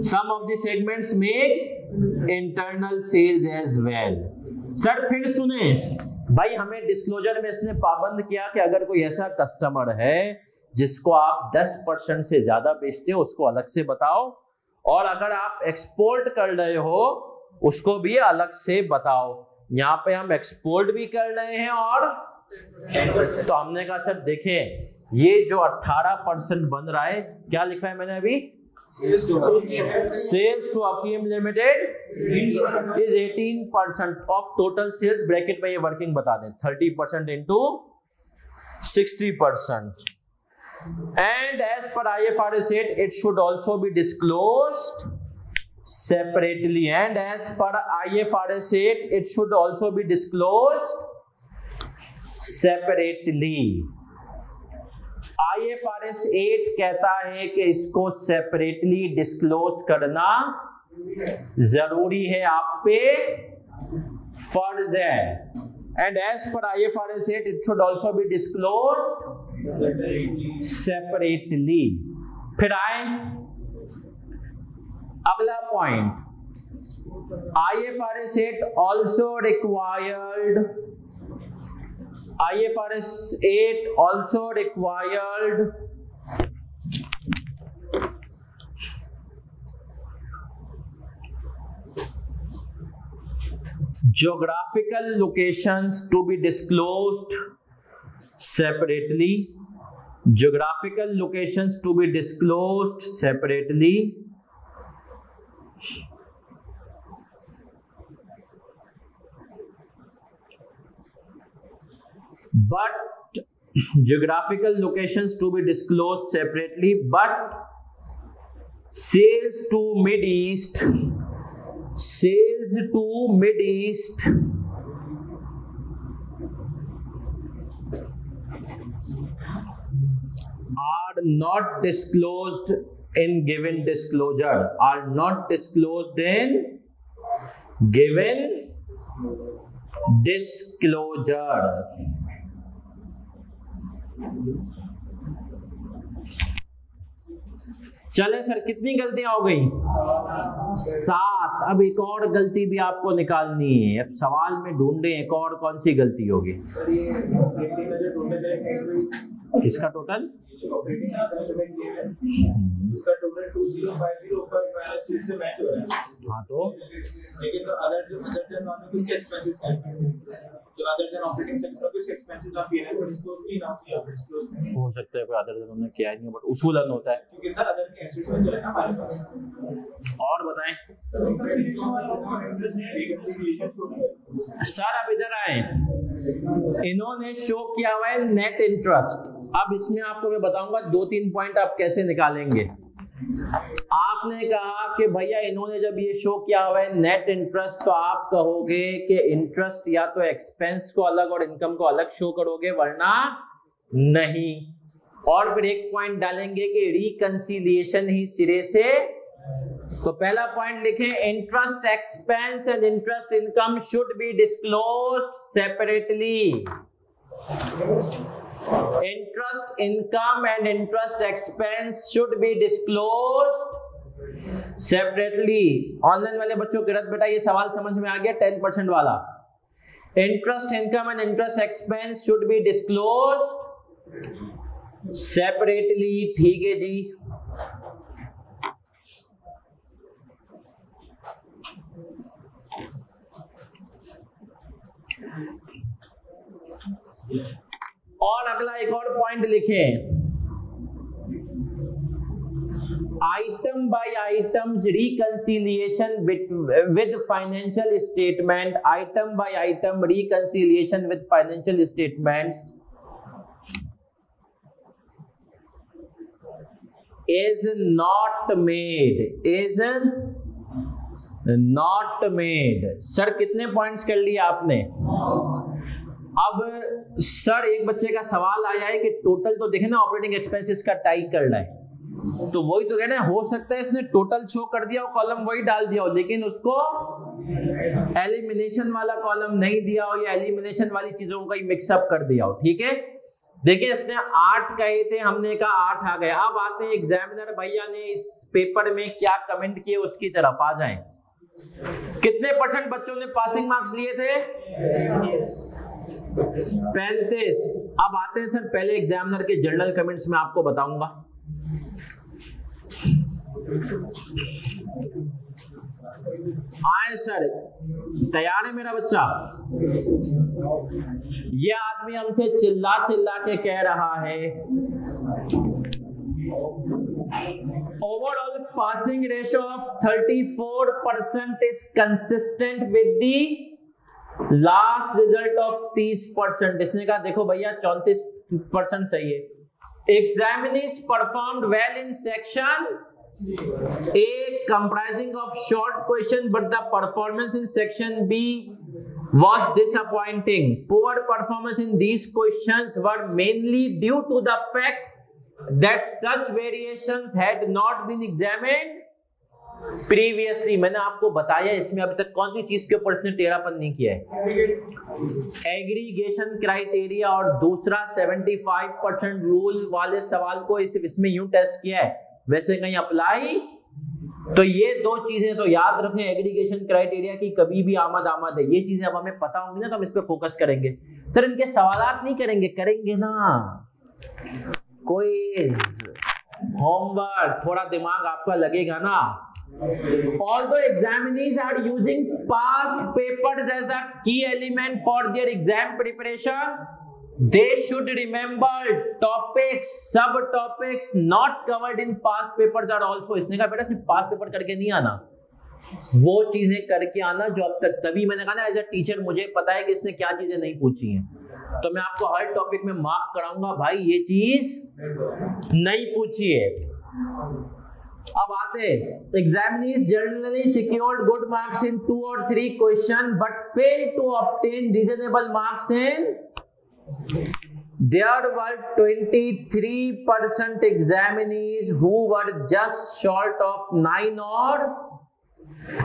some of the segments make internal sales as well. Sir फिर सुने भाई, हमें डिस्क्लोजर में इसने पाबंद किया कि अगर कोई ऐसा कस्टमर है जिसको आप 10% से ज्यादा बेचते हो उसको अलग से बताओ, और अगर आप एक्सपोर्ट कर रहे हो उसको भी अलग से बताओ। यहाँ पे हम एक्सपोर्ट भी कर रहे हैं और तो हमने कहा सर देखें ये जो 18% बन रहा है, क्या लिखा है मैंने अभी? Sales to Hakim limited is 18% of total sales, bracket में ये वर्किंग बता दें 30% into 60%, and as per IFRS 8 it should also be disclosed separately, and as per IFRS 8 it should also be disclosed separately. IFRS 8 कहता है कि इसको सेपरेटली डिस्क्लोज करना जरूरी है, आप पे फर्ज है, and as per IFRS 8 it should also be disclosed separately. फिर आए अगला point, IFRS 8 also required geographical locations to be disclosed separately. Geographical locations to be disclosed separately. But geographical locations to be disclosed separately, but sales to Mid East are not disclosed in given disclosure, are not disclosed in given disclosure. चले सर, कितनी गलतियां हो गई? 7। अब एक और गलती भी आपको निकालनी है। अब सवाल में ढूंढे एक और कौन सी गलती होगी। इसका टोटल हाँ, तो लेकिन हो सकता है कोई अदर देन हमने किया नहीं, बट उसूलन होता है। और बताएं सर, अब इधर आए, इन्होंने शो किया हुआ है नेट इंटरेस्ट। अब इसमें आपको मैं बताऊंगा 2-3 पॉइंट आप कैसे निकालेंगे। आपने कहा कि भैया इन्होंने जब ये शो किया हुआ है नेट इंटरेस्ट, तो आप कहोगे कि इंटरेस्ट या तो एक्सपेंस को अलग और इनकम को अलग शो करोगे, वरना नहीं। और फिर एक पॉइंट डालेंगे कि रिकंसिलिएशन ही सिरे से। तो पहला पॉइंट लिखें, interest expense and interest income should be disclosed separately. Interest income and interest expense should be disclosed separately. Online वाले बच्चों किरत बेटा ये सवाल समझ में आ गया? 10% वाला, interest income and interest expense should be disclosed separately। ठीक है जी। और अगला एक और पॉइंट लिखें, item by items reconciliation with financial statement, item by item reconciliation with financial statements is not made. Sir कितने पॉइंट्स कर लिए आपने? अब सर एक बच्चे का सवाल आया है कि टोटल तो देखे ना ऑपरेटिंग एक्सपेंसेस का टाइप करना है, तो वही तो कहना है, हो सकता है इसने टोटल शो कर दिया हो, कॉलम वही डाल दिया हो, लेकिन उसको एलिमिनेशन वाला कॉलम नहीं दिया हो या एलिमिनेशन वाली चीजों का ही मिक्सअप कर दिया हो। ठीक है, देखिए इसने 8 कहे थे, हमने कहा 8 आ गए। अब आते हैं एग्जामिनर भैया ने इस पेपर में क्या कमेंट किए उसकी तरफ आ जाएं। कितने % बच्चों ने पासिंग मार्क्स लिए थे? 35। अब आते हैं सर पहले एग्जामिनर के जर्नल कमेंट्स में आपको बताऊंगा। आए सर, तैयार है मेरा बच्चा? ये आदमी हमसे चिल्ला चिल्ला के कह रहा है overall passing ratio of 34% is consistent with the last result of 30%। इसने कहा देखो भैया 34% सही है। Examinees performed well in section A comprising of short question, but the performance in section B was disappointing. Poor performance in these questions were mainly due to the fact that such variations had not been examined previously. मैंने आपको बताया इसमें अभी तक कौन सी चीज के ऊपर इसने टेढ़ापन नहीं किया है, एग्रीगेशन क्राइटेरिया, और दूसरा 75% रूल वाले सवाल को इसमें यूं टेस्ट किया है, वैसे कहीं अप्लाई। तो ये दो चीजें तो याद रखें, एग्रीगेशन क्राइटेरिया की कभी भी आमद है, ये चीजें अब हमें पता होंगी ना तो हम इस पे फोकस करेंगे। सर इनके सवालात नहीं करेंगे ना, क्विज होमवर्क, थोड़ा दिमाग आपका लगेगा ना। Although examinees are using past papers as a key element for their exam preparation, they should remember topics, subtopics not covered in past papers are also। इसने कहा बेटा सिर्फ पास्ट पेपर करके नहीं आना, वो चीजें करके आना जो अब तक, तभी मैंने कहा ना एज अ टीचर मुझे पता है कि इसने क्या चीजें नहीं पूछी हैं, तो मैं आपको हर टॉपिक में मार्क कराऊंगा भाई ये चीज नहीं पूछी है। अब आते, examinees generally secured good marks in 2 or 3 questions but failed to obtain reasonable marks in, there were 23% examinees who were just short of 9 odd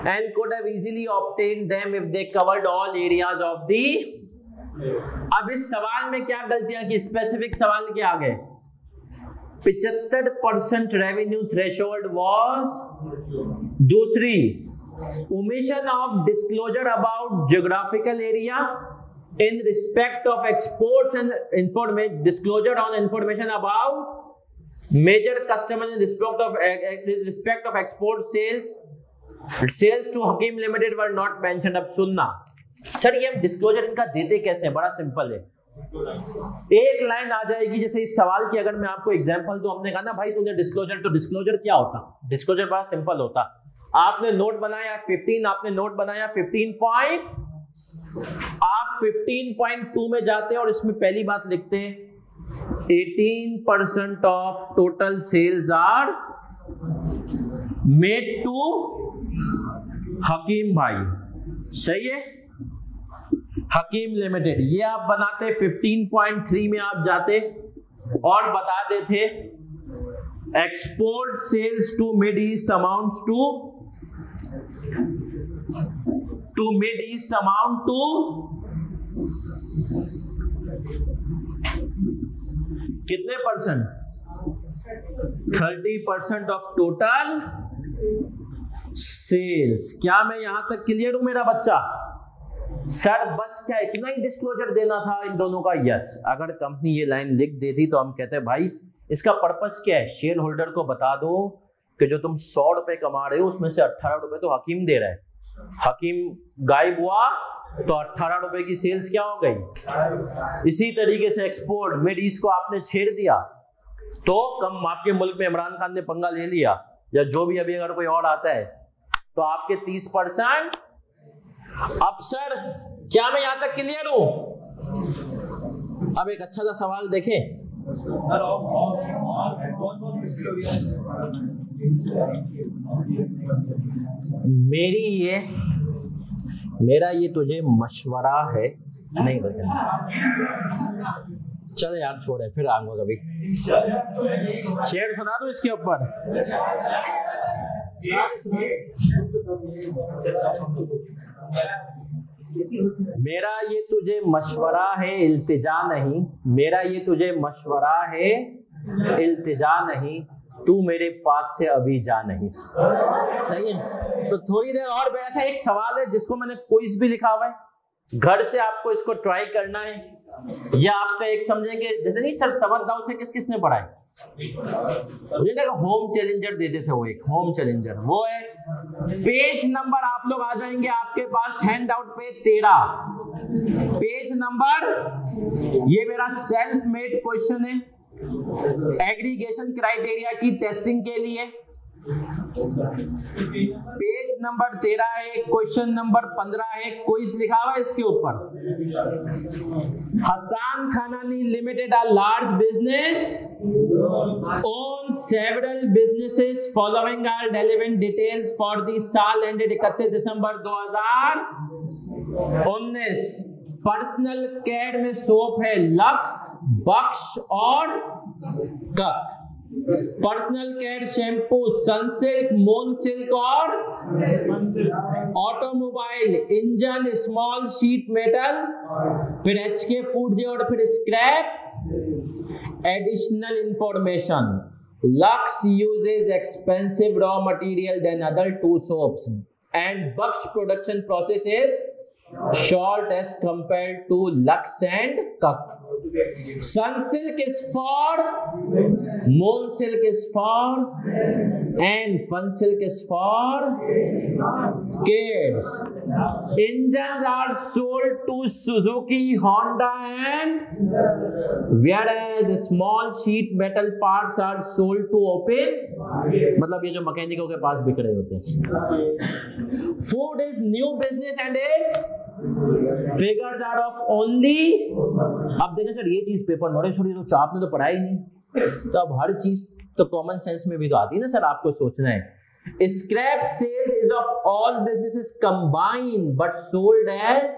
and could have easily obtained them if they covered all areas of the। अब इस सवाल में क्या गलतियां की, स्पेसिफिक सवाल के आगे 75% रेवेन्यू थ्रेशोल्ड वाज, दूसरी omission of disclosure about geographical area in respect of exports and information, disclosure on information about major customer in respect of export sales to Hakim limited were not mentioned. अब सुनना सर ये हम डिस्क्लोजर इनका देते कैसे हैं, बड़ा सिंपल है, एक लाइन आ जाएगी जैसे इस सवाल की, अगर मैं आपको एग्जांपल दूं, हमने कहा ना भाई तूने डिस्क्लोजर, तो डिस्क्लोजर क्या होता, डिस्क्लोजर बड़ा सिंपल होता, आपने नोट बनाया 15, आपने नोट बनाया 15 पॉइंट, आप 15.2 में जाते हैं और इसमें पहली बात लिखते हैं 18% of total sales are made to Hakim भाई, सही है, हकीम लिमिटेड, ये आप बनाते 15.3 में आप जाते और बता देते export sales to mid east amounts to mid east amount to कितने परसेंट, 30% ऑफ टोटल सेल्स। क्या मैं यहां तक क्लियर हूं मेरा बच्चा? सर बस क्या इतना ही डिस्क्लोजर देना था इन दोनों का? यस, अगर कंपनी ये लाइन लिख देती तो हम कहते हैं भाई इसका पर्पस क्या है, शेयर होल्डर को बता दो कि जो तुम 100 रुपए कमा रहे हो उसमें से 18 रुपए तो हकीम दे रहा है, हकीम गायब हुआ तो 18 रुपए की सेल्स क्या हो गई। इसी तरीके से एक्सपोर्ट मिड ईस्ट को आपने छेड़ दिया तो कम, आपके मुल्क में इमरान खान ने पंगा ले लिया या जो भी अभी अगर कोई और आता है तो आपके 30%। अब सर क्या मैं यहां तक क्लियर हूं? अब एक अच्छा सा सवाल देखें, मेरा ये तुझे मशवरा है, नहीं बल्कि चलो यार छोड़े, फिर आऊंगा कभी, शेर सुना दो इसके ऊपर। मेरा ये तुझे मशवरा है इल्तिजा नहीं, मेरा ये तुझे मशवरा है इल्तिजा नहीं, तू मेरे पास से अभी जा नहीं। सही है, तो थोड़ी देर और ऐसा एक सवाल है जिसको मैंने क्विज भी लिखा हुआ है, घर से आपको इसको ट्राई करना है, या आपका एक समझेंगे जैसे नहीं सर समझदार से किस किसने पढ़ा है, मुझे लगा होम चैलेंजर दे देते, वो एक होम चैलेंजर वो है। पेज नंबर आप लोग आ जाएंगे आपके पास हैंड आउट पे 13 पेज नंबर, ये मेरा सेल्फ मेड क्वेश्चन है एग्रीगेशन क्राइटेरिया की टेस्टिंग के लिए। पेज नंबर 13 है, क्वेश्चन नंबर 15 है, क्विज लिखा हुआ है इसके ऊपर। Hasan Khanani limited a large business own several businesses following are relevant details for the साल एंडेड 31 दिसंबर 2019। पर्सनल केयर में सोप है लक्स, बक्श और कक। Personal care shampoo Sunsilk, Moonsilk और automobile engine, small sheet metal, फिर एचके फूड और फिर scrap. Additional information, Lux uses expensive raw material than other two soaps and Baksh production process is short as compared to Lux and Kak. Sunsilk is for, Moonsilk is for, and Funsilk is for kids. Engines are sold to Suzuki, Honda and whereas small sheet metal parts are sold to open, मतलब ये जो मैकेनिकों के पास बिक रहे होते हैं। Food is new business and its figures are of only, अब देखें सर ये चीज पेपर नोटिस छोड़ी तो आपने तो पढ़ा ही नहीं, तो अब हर चीज तो कॉमन सेंस में भी तो आती है ना सर, आपको सोचना है। Scrap sale is of all businesses combined but sold as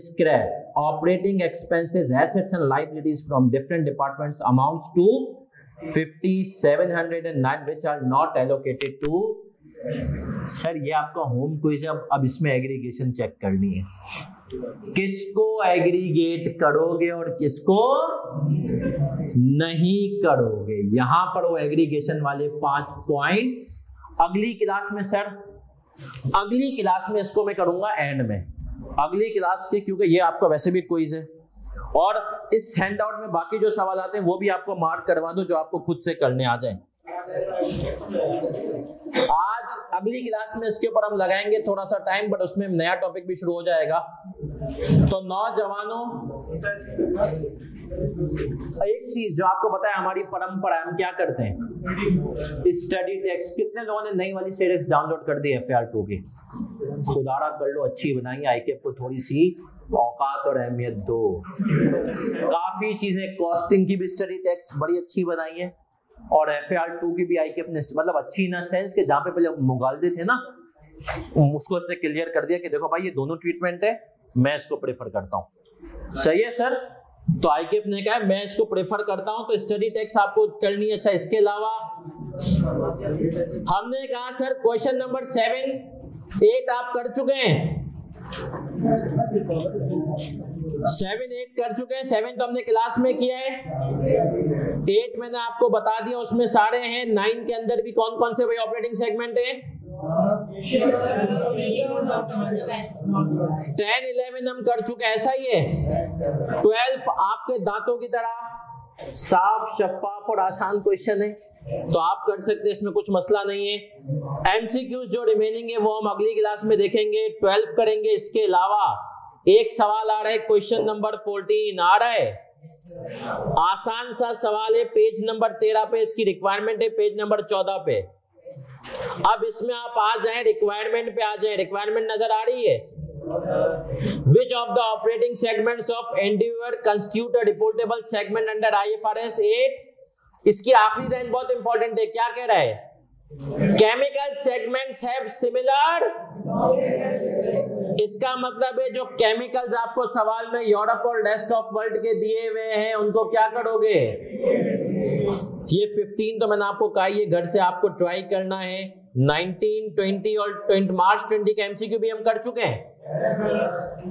scrap. Operating expenses, assets and liabilities from different departments amounts to 5709 which are not allocated to। Sir ये आपका होम क्विज है, अब इसमें एग्रीगेशन चेक करनी है, किसको एग्रीगेट करोगे और किसको नहीं करोगे। यहां पर वो एग्रीगेशन वाले 5 पॉइंट अगली क्लास में सर, अगली क्लास में इसको मैं करूंगा एंड में, अगली क्लास के, क्योंकि ये आपका वैसे भी क्विज है और इस हैंडआउट में बाकी जो सवाल आते हैं वो भी आपको मार्क करवा दो जो आपको खुद से करने आ जाए। आज अगली क्लास में इसके ऊपर हम लगाएंगे थोड़ा सा टाइम, बट उसमें नया टॉपिक भी शुरू हो जाएगा। तो नौजवानों, एक चीज जो आपको पता है हमारी परंपरा, हम क्या करते हैं, स्टडी टेक्स्ट। कितने लोगों ने नई वाली सीरीज डाउनलोड कर दी FAR2 की? खुदारा कर लो, अच्छी बनाई, आईकेप को थोड़ी सी औकात और अहमियत दो। काफी चीजें, कॉस्टिंग की भी स्टडी टेक्स्ट बड़ी अच्छी बनाई है और FAR2 की भी आईकेप ने, मतलब अच्छी इन सेंस के जहां पे पहले मुगालदे थे ना, उसको इसने क्लियर कर दिया कि देखो भाई ये दोनों ट्रीटमेंट है, मैं इसको प्रेफर करता हूं। सही है सर? तो आईकेप ने कहा मैं इसको प्रेफर करता हूं, तो स्टडी टेक्स्ट आपको करनी है। अच्छा, इसके अलावा हमने कहा सर क्वेश्चन नंबर 7, 8 आप कर चुके हैं, 7, 8 कर चुके हैं। 7 तो हमने क्लास में किया है, 8 मैंने आपको बता दिया, उसमें सारे हैं। 9 के अंदर भी कौन कौन से भाई ऑपरेटिंग सेगमेंट है? 10, 11 हम कर चुके हैं, ऐसा ही है। 12 आपके दांतों की तरह साफ, शफाफ और आसान क्वेश्चन है, तो आप कर सकते हैं, इसमें कुछ मसला नहीं है। एमसीक्यूज जो रिमेनिंग है वो हम अगली क्लास में देखेंगे, 12 करेंगे। इसके अलावा एक सवाल आ रहा है, क्वेश्चन नंबर 14 आ रहा है, आसान सा सवाल है, पेज नंबर 13 पे इसकी रिक्वायरमेंट है, पेज नंबर 14 पे। अब इसमें आप आ जाएं, रिक्वायरमेंट पे आ जाएं। रिक्वायरमेंट नजर आ रही है? Which of the operating segments of Endeavour constitute a reportable segment under IFRS 8? इसकी आखिरी लाइन बहुत इंपॉर्टेंट है, क्या कह रहा है? केमिकल सेगमेंट्स हैव सिमिलर, इसका मतलब है जो केमिकल्स आपको सवाल में यूरोप और रेस्ट ऑफ वर्ल्ड के दिए हुए हैं उनको क्या करोगे? ये 15 तो मैंने आपको कहा, ये घर से आपको ट्राई करना है। 19, 20 और 20 मार्च 20 का एमसीक्यू भी हम कर चुके हैं।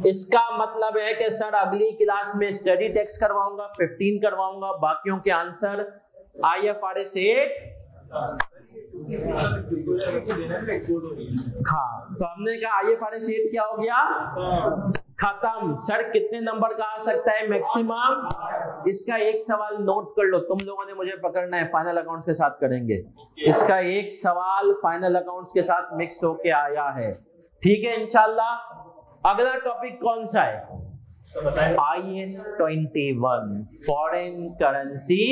इसका मतलब है कि सर अगली क्लास में स्टडी टेक्स्ट करवाऊंगा, 15 करवाऊंगा, बाकियों के आंसर IFRS 8। हाँ, तो हमने कहा IFRS 8 क्या हो गया? खत्म। सर कितने नंबर का आ सकता है मैक्सिमम? इसका एक सवाल नोट कर लो, तुम लोगों ने मुझे पकड़ना है, फाइनल अकाउंट्स के साथ करेंगे। इसका एक सवाल फाइनल अकाउंट्स के साथ मिक्स होके आया है, ठीक है इंशाल्लाह। अगला टॉपिक कौन सा है? IS 21 फॉरेन करेंसी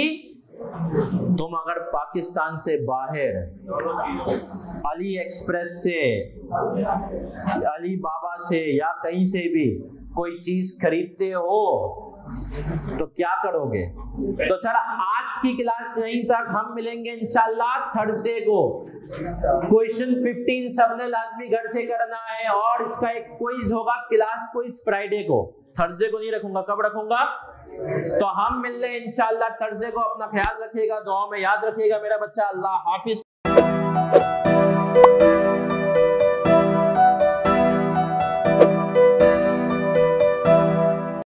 तुम अगर पाकिस्तान से बाहर अली एक्सप्रेस से, अली बाबा से या कहीं से भी कोई चीज खरीदते हो तो क्या करोगे? तो सर आज की क्लास यहीं तक, हम मिलेंगे इंशाल्लाह थर्सडे को। क्वेश्चन 15 सबने लाजमी घर से करना है और इसका एक क्विज होगा, क्लास क्विज फ्राइडे को, थर्सडे को नहीं रखूंगा। कब रखूंगा? तो हम मिल रहे हैं इंशाल्लाह थर्सडे को। अपना ख्याल रखिएगा, दुआ में याद रखिएगा मेरा बच्चा। अल्लाह हाफिज।